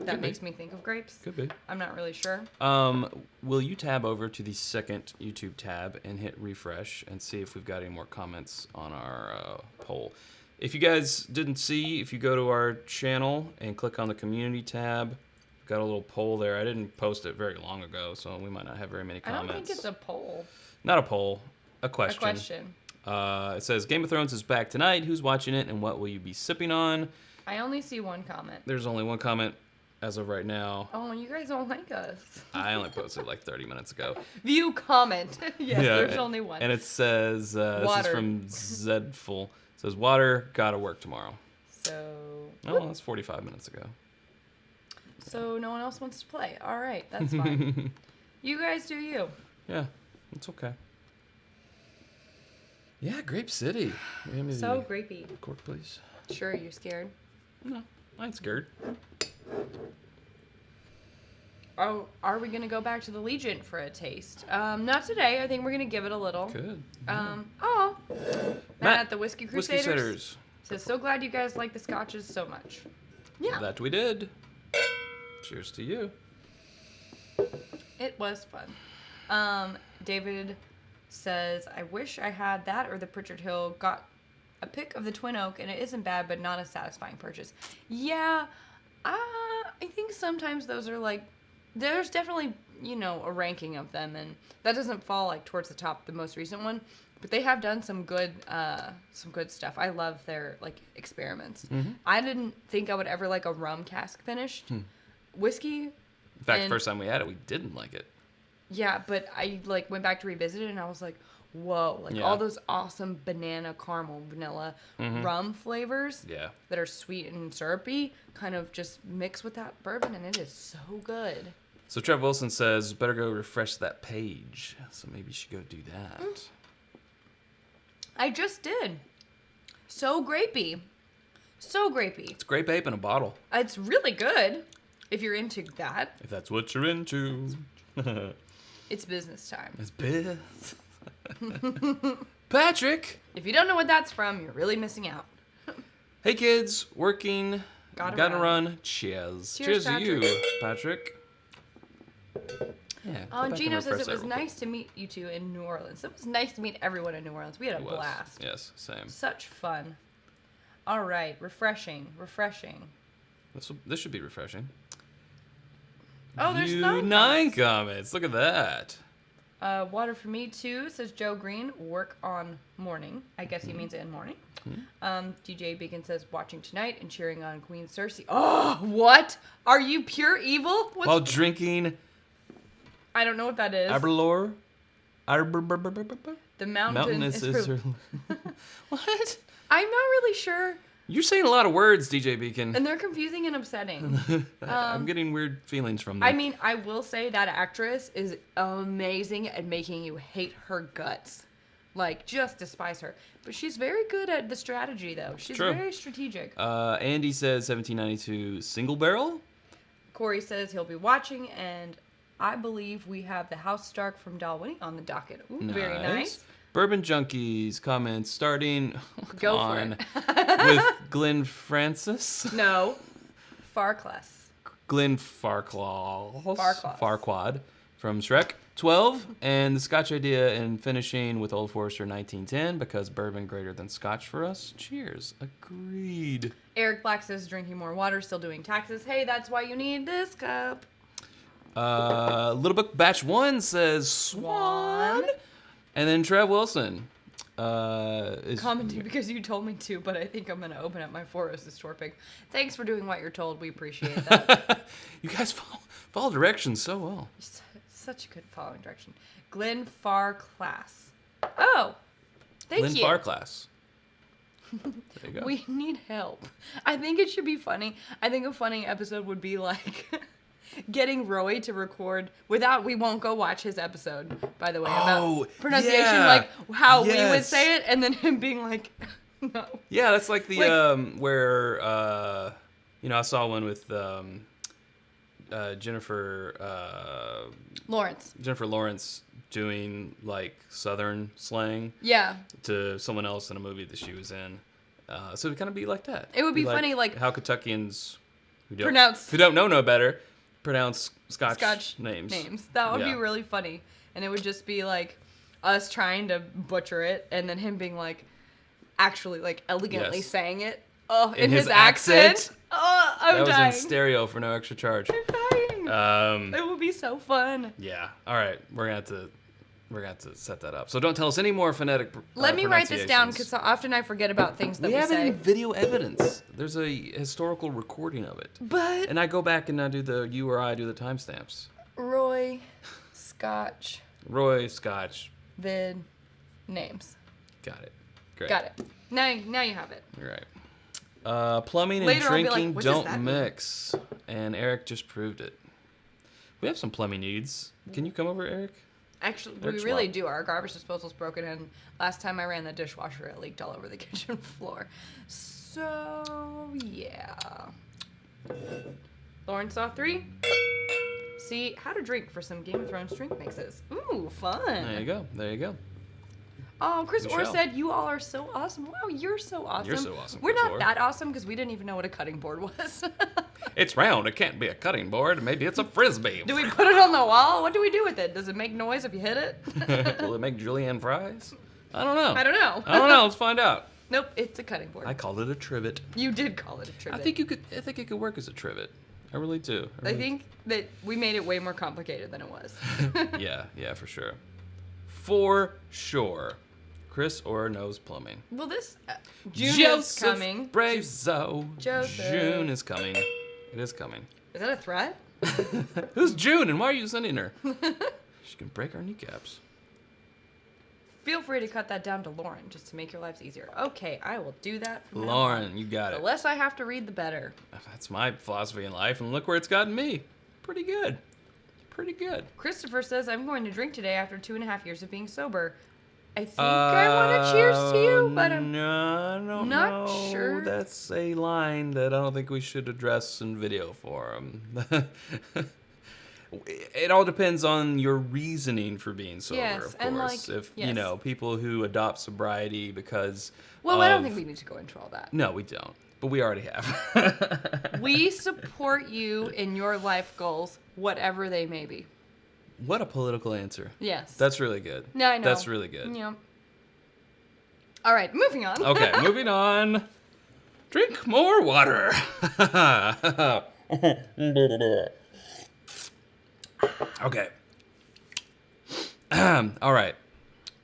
that makes me think of grapes. Could be. I'm not really sure. Will you tab over to the second YouTube tab and hit refresh and see if we've got any more comments on our poll? If you guys didn't see, if you go to our channel and click on the community tab, we've got a little poll there. I didn't post it very long ago, so we might not have very many comments. I don't think it's a poll. Not a poll, a question. A question. It says, Game of Thrones is back tonight. Who's watching it, and what will you be sipping on? I only see one comment. There's only one comment. as of right now. Oh, you guys don't like us. I only posted like 30 minutes ago. View, comment. Yes, there's only one. And it says, this is from Zedful. It says, water, gotta work tomorrow. So. Oh, that's 45 minutes ago. So no one else wants to play. All right, that's fine. You guys do you. Yeah, it's okay. Yeah, Grape City. So grapey. Cork, please. Sure, you're scared? No, I ain't scared. Oh, are we going to go back to the Legent for a taste? Not today. I think we're going to give it a little. Good. Matt at the Whiskey Crusaders. Whiskey Crusaders. Says, so glad you guys like the scotches so much. Yeah. That we did. Cheers to you. It was fun. David says, I wish I had that or the Pritchard Hill. Got a pick of the Twin Oak, and it isn't bad, but not a satisfying purchase. Yeah, I think sometimes those are like, there's definitely, a ranking of them, and that doesn't fall like towards the top, the most recent one, but they have done some good stuff. I love their like experiments. Mm-hmm. I didn't think I would ever like a rum cask finished whiskey. In fact, the first time we had it, we didn't like it. Yeah, but I like went back to revisit it, and I was like, whoa, all those awesome banana, caramel, vanilla, rum flavors that are sweet and syrupy kind of just mix with that bourbon, and it is so good. So Trev Wilson says, better go refresh that page. So maybe you should go do that. I just did. So grapey. So grapey. It's grape ape in a bottle. It's really good if you're into that. If that's what you're into. It's business time. It's biz. Patrick! If you don't know what that's from, you're really missing out. Hey kids, working. Gotta run. Cheers. Cheers to you, Patrick. Yeah. Gino says it was nice to meet you two in New Orleans. It was nice to meet everyone in New Orleans. We had a blast. Yes, same. Such fun. All right, refreshing. This should be refreshing. Oh, there's 9 comments. Look at that. Water for me too, says Joe Green. Work on morning. I guess he means in morning. DJ Beacon says watching tonight and cheering on Queen Cersei. Oh, what? Are you pure evil? While drinking. I don't know what that is. Aberlour. The mountain is What? I'm not really sure. You're saying a lot of words, DJ Beacon. And they're confusing and upsetting. I'm getting weird feelings from them. I mean, I will say that actress is amazing at making you hate her guts. Like, just despise her. But she's very good at the strategy, though. She's very strategic. Andy says 1792 single barrel. Corey says he'll be watching, and I believe we have the House Stark from Dalwhinnie on the docket. Ooh, nice. Very nice. Bourbon Junkies comments starting Go for it. with Glenn Francis. No, Farclas. Glenn Farquaad from Shrek 12, and the Scotch idea and finishing with Old Forester 1910 because bourbon greater than Scotch for us. Cheers. Agreed. Eric Black says drinking more water, still doing taxes. Hey, that's why you need this cup. Little Book Batch 1 says Swan. And then Trev Wilson is commenting because you told me to, but I think I'm going to open up my Forest store pick. Thanks for doing what you're told. We appreciate that. You guys follow directions so well. Such a good following direction. Glenn Farclas. Oh, thank you. Glenn Farclas. There you go. We need help. I think it should be funny. I think a funny episode would be like getting Roy to record without, we won't go watch his episode, by the way, about pronunciation, like how we would say it, and then him being like, no. Yeah, that's like the, where, I saw one with Jennifer Lawrence doing like Southern slang to someone else in a movie that she was in. So it would kind of be like that. It would be funny, like how Kentuckians who don't know no better pronounce Scotch names. That would be really funny, and it would just be like us trying to butcher it, and then him being like actually like elegantly saying it. Oh, in his accent. Oh, I'm dying. That was in stereo for no extra charge. I'm dying. It would be so fun. Yeah. All right, we're gonna have to Forgot to set that up. So don't tell us any more phonetic Let me write this down because often I forget about things that we have say. it in video evidence. There's a historical recording of it. But and I go back and I do you or I do the timestamps. Roy, Scotch, Vid, names. Got it. Great. Got it. Now you have it. All right. Plumbing Later and I'll be drinking like, don't mix, and Eric just proved it. We have some plumbing needs. Can you come over, Eric? Actually, we really do. Our garbage disposal's broken, and last time I ran the dishwasher, it leaked all over the kitchen floor. So, yeah. Lauren saw 3. See how to drink for some Game of Thrones drink mixes. Ooh, fun. There you go. Oh, Chris Orr said, you all are so awesome. Wow, you're so awesome. You're so awesome, We're Chris not Orr. that awesome because we didn't even know what a cutting board was. It's round. It can't be a cutting board. Maybe it's a frisbee. Do we put it on the wall? What do we do with it? Does it make noise if you hit it? Will it make julienne fries? I don't know. I don't know. Let's find out. Nope, it's a cutting board. I called it a trivet. You did call it a trivet. I think it could work as a trivet. I really do. I think that we made it way more complicated than it was. Yeah, for sure. For sure. Chris Orr knows plumbing. Well, this June is coming. Brazo. Joseph. June is coming. It is coming. Is that a threat? Who's June and why are you sending her? She can break our kneecaps. Feel free to cut that down to Lauren just to make your lives easier. Okay, I will do that. Lauren, you got The it. less I have to read, the better. That's my philosophy in life, and look where it's gotten me. Pretty good. Christopher says, I'm going to drink today after 2.5 years of being sober. I think I want to cheers to you, but I'm not sure. That's a line that I don't think we should address in video forum. It all depends on your reasoning for being sober, of course. If people who adopt sobriety because I don't think we need to go into all that. No, we don't. But we already have. We support you in your life goals, whatever they may be. What a political answer. Yes. That's really good. Yeah, I know. That's really good. Yeah. All right, moving on. Okay, moving on. Drink more water. Okay. All right.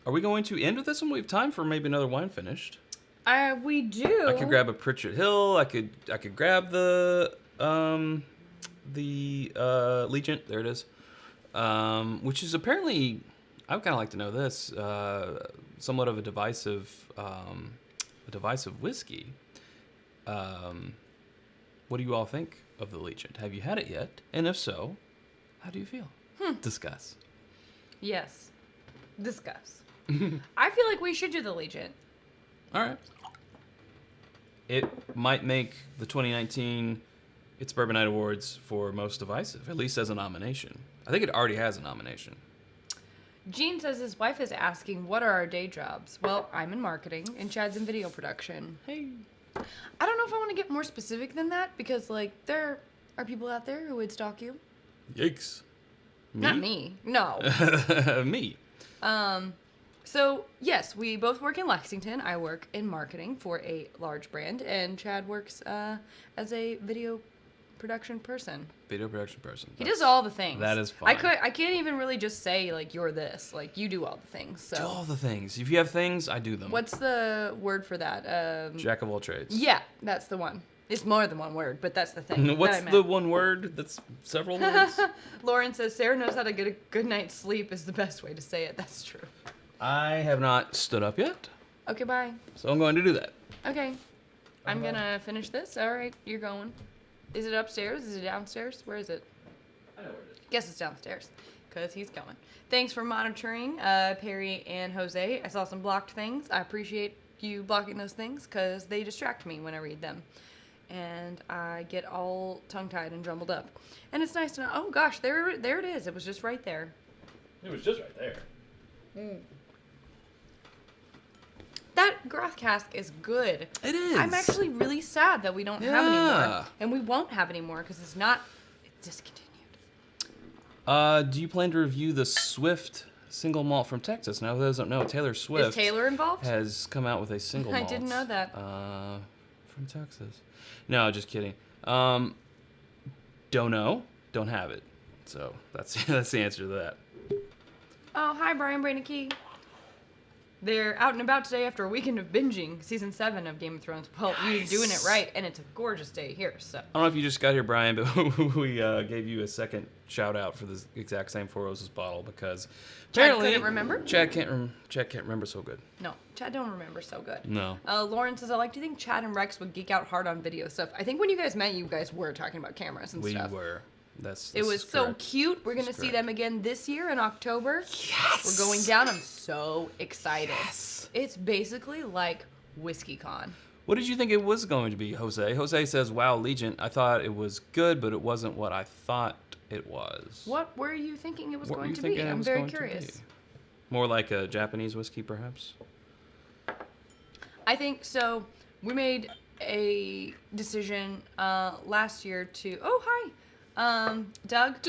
Are we going to end with this one? We have time for maybe another wine finished. We do. I could grab a Pritchard Hill. I could grab the Legent. There it is. Which is apparently, I would kind of like to know this, somewhat of a divisive whiskey. What do you all think of the Legent? Have you had it yet? And if so, how do you feel? Discuss. Yes. Discuss. I feel like we should do the Legent. All right. It might make the 2019 It's Bourbon Night Awards for Most Divisive, at least as a nomination. I think it already has a nomination. Gene says his wife is asking, what are our day jobs? Well, I'm in marketing, and Chad's in video production. Hey. I don't know if I want to get more specific than that, because, there are people out there who would stalk you. Yikes. Me? Not me. No. Me. So, yes, we both work in Lexington. I work in marketing for a large brand, and Chad works as a video production person. Video production person. He does all the things. That is fine. I can't even really just say, you're this. You do all the things. So. Do all the things. If you have things, I do them. What's the word for that? Jack of all trades. Yeah, that's the one. It's more than one word, but that's the thing. What's the one word that's several words? Lauren says, Sarah knows how to get a good night's sleep is the best way to say it. That's true. I have not stood up yet. Okay, bye. So I'm going to do that. Okay. I'm going to finish this. All right, you're going. Is it upstairs? Is it downstairs? Where is it? I know where it is. Guess it's downstairs, because he's going. Thanks for monitoring, Perry and Jose. I saw some blocked things. I appreciate you blocking those things, because they distract me when I read them. And I get all tongue-tied and jumbled up. And it's nice to know, oh gosh, there it is. It was just right there. It was just right there. That Groth cask is good. It is. I'm actually really sad that we don't have anymore. And we won't have anymore because it's discontinued. Do you plan to review the Swift single malt from Texas? Now, for those who don't know, Taylor Swift Is Taylor involved? has come out with a single malt. I didn't know that. From Texas. No, just kidding. Don't know. Don't have it. So that's the answer to that. Oh, hi, Brian Brannicky. They're out and about today after a weekend of binging season 7 of Game of Thrones. Well, you're doing it right, and it's a gorgeous day here, so. I don't know if you just got here, Brian, but we gave you a second shout out for the exact same Four Roses bottle because apparently Chad couldn't remember? Chad can't remember so good. No, Chad don't remember so good. No. Lauren says, do you think Chad and Rex would geek out hard on video stuff? I think when you guys met, you guys were talking about cameras and stuff. We were. It was so cute. We're going to see them again this year in October. Yes! We're going down. I'm so excited. Yes! It's basically like WhiskeyCon. What did you think it was going to be, Jose? Jose says, wow, Legent, I thought it was good, but it wasn't what I thought it was. What were you thinking it was What were going you to thinking be? it I'm was very going to curious. be? More like a Japanese whiskey, perhaps? I think so. We made a decision last year to... Oh, hi. Doug.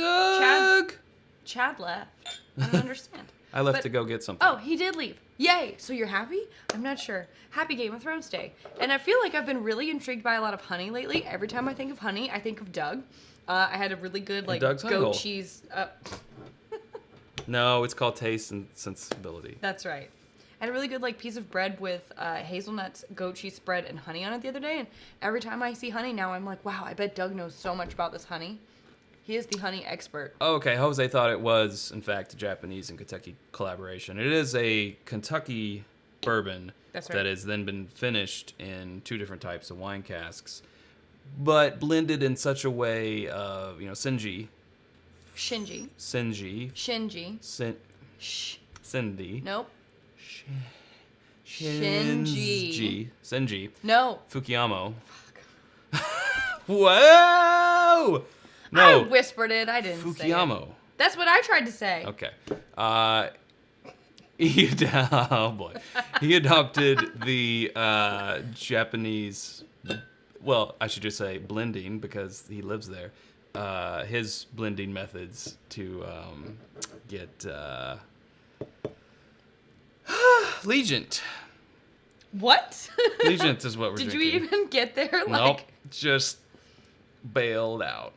Chad left. I don't understand. I left But- to go get something. Oh, he did leave. Yay! So you're happy? I'm not sure. Happy Game of Thrones Day. And I feel like I've been really intrigued by a lot of honey lately. Every time I think of honey, I think of Doug. I had a really good Doug's honey hole. goat cheese. No, it's called taste and sensibility. That's right. I had a really good piece of bread with hazelnuts, goat cheese spread, and honey on it the other day. And every time I see honey now, I'm like, wow, I bet Doug knows so much about this honey. He is the honey expert. Okay, Jose thought it was, in fact, a Japanese and Kentucky collaboration. It is a Kentucky bourbon That's right. that has then been finished in 2 different types of wine casks, but blended in such a way of, Cindy. Shinji. Cindy. Nope. Shinji. Senji. No. Fukuyama. Whoa! No. I whispered it. I didn't say it. Fukuyama. That's what I tried to say. Okay. Oh boy. He adopted the Japanese, well, I should just say blending because he lives there. His blending methods to get Legent. What? Legent is what we're Did drinking. you even get there? Nope. Just bailed out.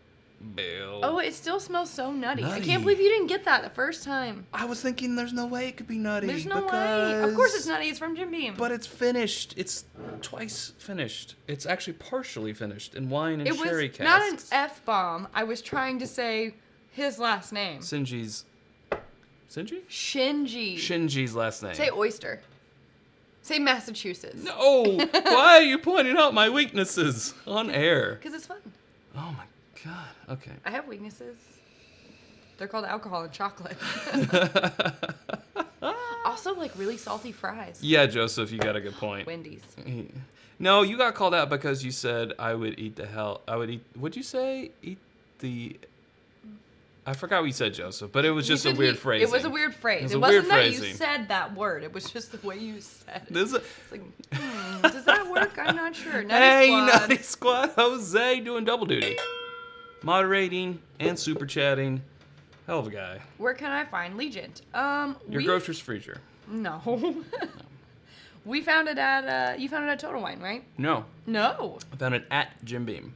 Oh, it still smells so nutty. I Nutty. can't believe you didn't get that the first time. I was thinking there's no way it could be nutty. There's no way. Of course it's nutty. It's from Jim Beam. But it's finished. It's twice finished. It's actually partially finished in wine and it sherry was casks. not an F-bomb. I was trying to say his last name. Shinji's last name. Say oyster. Say Massachusetts. No! Why are you pointing out my weaknesses on air? Because it's fun. Oh my god. Okay. I have weaknesses. They're called alcohol and chocolate. Also, really salty fries. Yeah, Joseph, you got a good point. Wendy's. No, you got called out because you said I would eat the hell. What'd you say? Eat the. I forgot what you said, Joseph, but it was just a weird phrase. It was a weird phrase. It wasn't that phrasing. you said that word. It was just the way you said it. This is It's like, does that work? I'm not sure. Hey, Squad. Nutty Squad, Jose doing double duty. Moderating and super chatting. Hell of a guy. Where can I find Legent? Your grocer's freezer. No. We found it at, you found it at Total Wine, right? No. No. I found it at Jim Beam.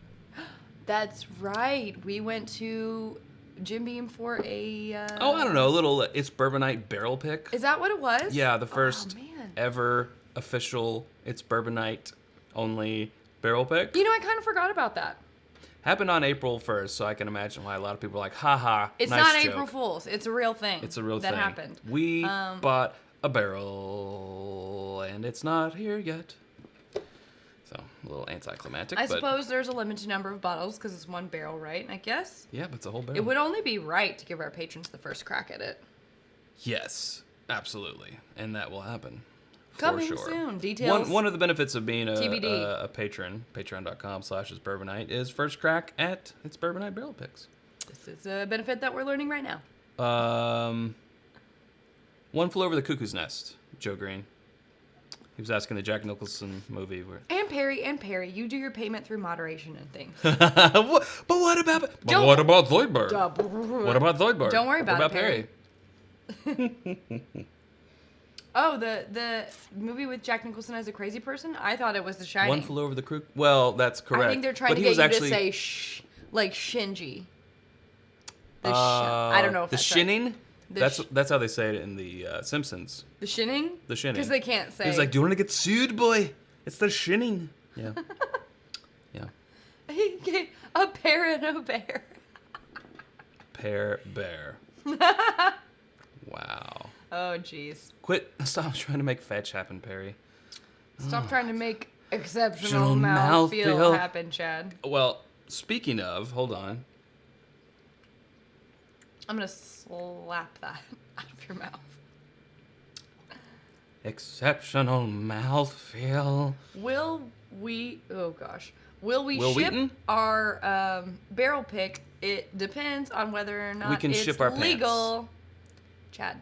That's right. We went to Jim Beam for a... I don't know, a little It's Bourbonnight barrel pick. Is that what it was? Yeah, the first man. ever official It's Bourbonnight only barrel pick. You know, I kind of forgot about that. Happened on April 1st, so I can imagine why a lot of people are like, haha, It's nice not joke. April Fool's. It's a real thing. It's a real that thing. That happened. We bought a barrel, and it's not here yet. So, a little anticlimactic. I but suppose there's a limited number of bottles because it's one barrel, right? And I guess yeah, but it's a whole barrel. it would only be right to give our patrons the first crack at it. Yes, absolutely. And that will happen. Coming for sure. soon. Details. One of the benefits of being TBD. a patron, patreon.com/itsbourbonnight, is first crack at It's Bourbonnight barrel picks. This is a benefit that we're learning right now. One Flew Over the Cuckoo's Nest, Joe Green. He was asking the Jack Nicholson movie. And Perry, you do your payment through moderation and things. But what about Zoidberg? What about Zoidberg? Don't worry about what it, Perry? Oh, the movie with Jack Nicholson as a crazy person? I thought it was The Shining. One Flew Over the Cuckoo. Well, that's correct. I think they're trying to get you to say shh, like Shinji. I don't know if the that's shinning. right. That's how they say it in the Simpsons. The shinning? The shinning. Because they can't say. He's like, do you want to get sued, boy? It's the shinning. Yeah. Yeah. A bear and a bear. Pear bear. Wow. Oh, jeez. Stop trying to make fetch happen, Perry. Stop trying to make exceptional mouthfeel happen, Chad. Well, speaking of, hold on. I'm going to slap that out of your mouth. Exceptional mouthfeel. Will we ship Wheaton? our barrel pick? It depends on whether or not we can it's ship our legal. Pants. Chad.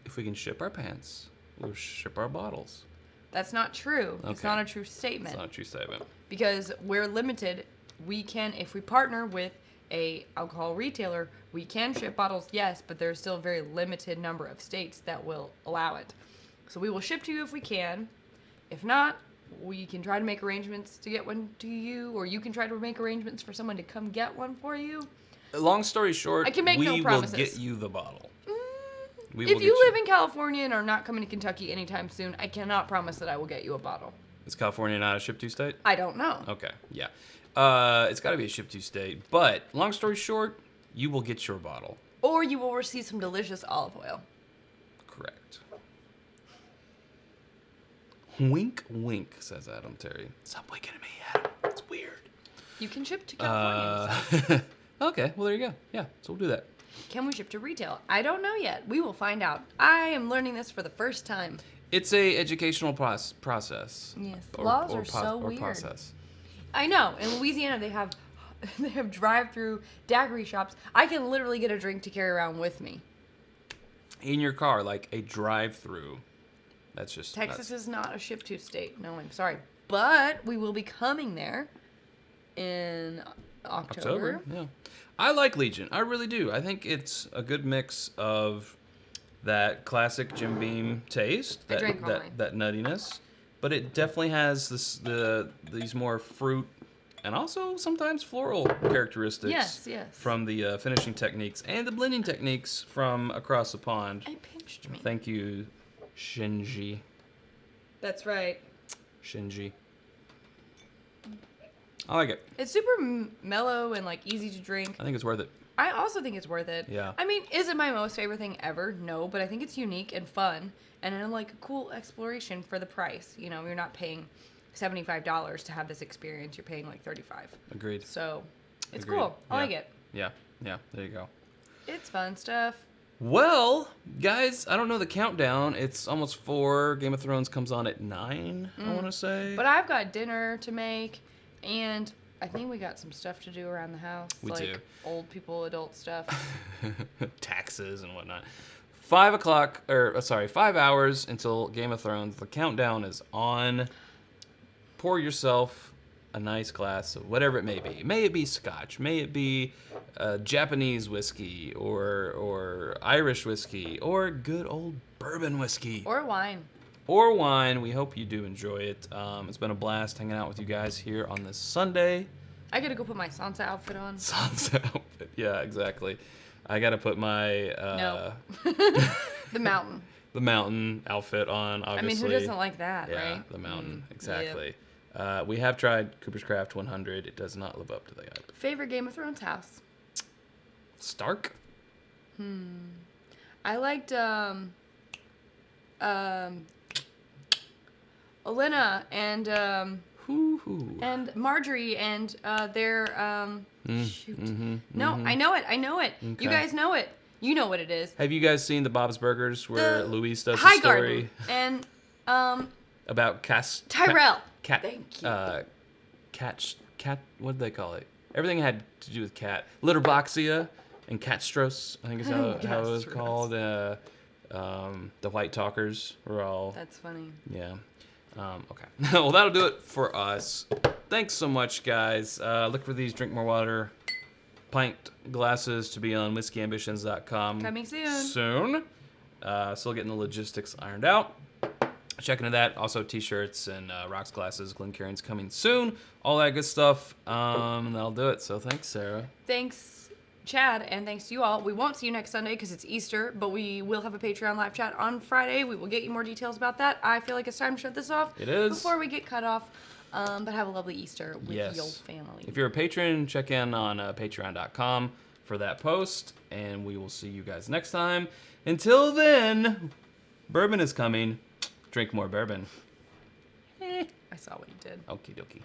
If we can ship our pants, we'll ship our bottles. That's not true. Okay. It's not a true statement. It's not a true statement. Because we're limited. We can, if we partner with a alcohol retailer, we can ship bottles, yes, but there's still a very limited number of states that will allow it. So we will ship to you if we can. If not, we can try to make arrangements to get one to you, or you can try to make arrangements for someone to come get one for you. Long story short, I can make no promises. We will get you the bottle. If you live in California and are not coming to Kentucky anytime soon, I cannot promise that I will get you a bottle. Is California not a ship-to state? I don't know. Okay, yeah. It's got to be a ship-to state. But, long story short, you will get your bottle. Or you will receive some delicious olive oil. Correct. Wink, wink, says Adam Terry. Stop winking at me, Adam. It's weird. You can ship to California. Okay, well, there you go. Yeah, so we'll do that. Can we ship to retail? I don't know yet. We will find out. I am learning this for the first time. It's a educational process. Yes, laws are so weird. Process. I know. In Louisiana, they have drive-through daiquiri shops. I can literally get a drink to carry around with me. In your car, like a drive-through. That's just Texas is not a ship-to state. No, I'm sorry. But we will be coming there in October. Yeah. I like Legent. I really do. I think it's a good mix of that classic Jim Beam taste, that nuttiness, but it definitely has these more fruit and also sometimes floral characteristics from the finishing techniques and the blending techniques from across the pond. It pinched me. Thank you, Shinji. That's right. Shinji. I like it. It's super mellow and like easy to drink. I think it's worth it. I also think it's worth it. Yeah. I mean, is it my most favorite thing ever? No, but I think it's unique and fun and like a cool exploration for the price. You know, you're not paying $75 to have this experience. You're paying like $35. Agreed. So it's cool. I like it. Yeah. Yeah. There you go. It's fun stuff. Well, guys, I don't know the countdown. It's almost 4. Game of Thrones comes on at 9, I want to say. But I've got dinner to make. And I think we got some stuff to do around the house. We do. Old people, adult stuff. Taxes and whatnot. 5 hours until Game of Thrones. The countdown is on. Pour yourself a nice glass of whatever it may be. May it be Scotch. May it be Japanese whiskey or Irish whiskey or good old bourbon whiskey. Or wine. We hope you do enjoy it. It's been a blast hanging out with you guys here on this Sunday. I gotta go put my Sansa outfit on. Sansa outfit, yeah, exactly. I gotta put my the mountain. The mountain outfit on. Obviously, I mean, who doesn't like that, right? Yeah, the mountain, exactly. Yep. We have tried Cooper's Craft 100. It does not live up to the hype. Favorite Game of Thrones house? Stark. I liked Olenna and Marjorie and their shoot. No, I know it. Okay. You guys know it. You know what it is. Have you guys seen the Bob's Burgers where Louise does the story and about Tyrell? Thank you. Cat. What did they call it? Everything had to do with cat. Litterboxia and Catstros, I think is how it was called. The White Talkers were all. That's funny. Yeah. Okay. Well, that'll do it for us. Thanks so much, guys. Look for these Drink More Water pint glasses to be on whiskeyambitions.com. Coming soon. Still getting the logistics ironed out. Check into that. Also, t-shirts and rocks glasses. Glencairn's coming soon. All that good stuff. And that'll do it. So thanks, Sarah. Thanks, Chad, and thanks to you all. We won't see you next Sunday because it's Easter, but we will have a Patreon live chat on Friday. We will get you more details about that. I feel like it's time to shut this off. It is. Before we get cut off. But have a lovely Easter with your family. If you're a patron, check in on patreon.com for that post, and we will see you guys next time. Until then, bourbon is coming. Drink more bourbon. I saw what you did. Okie dokie.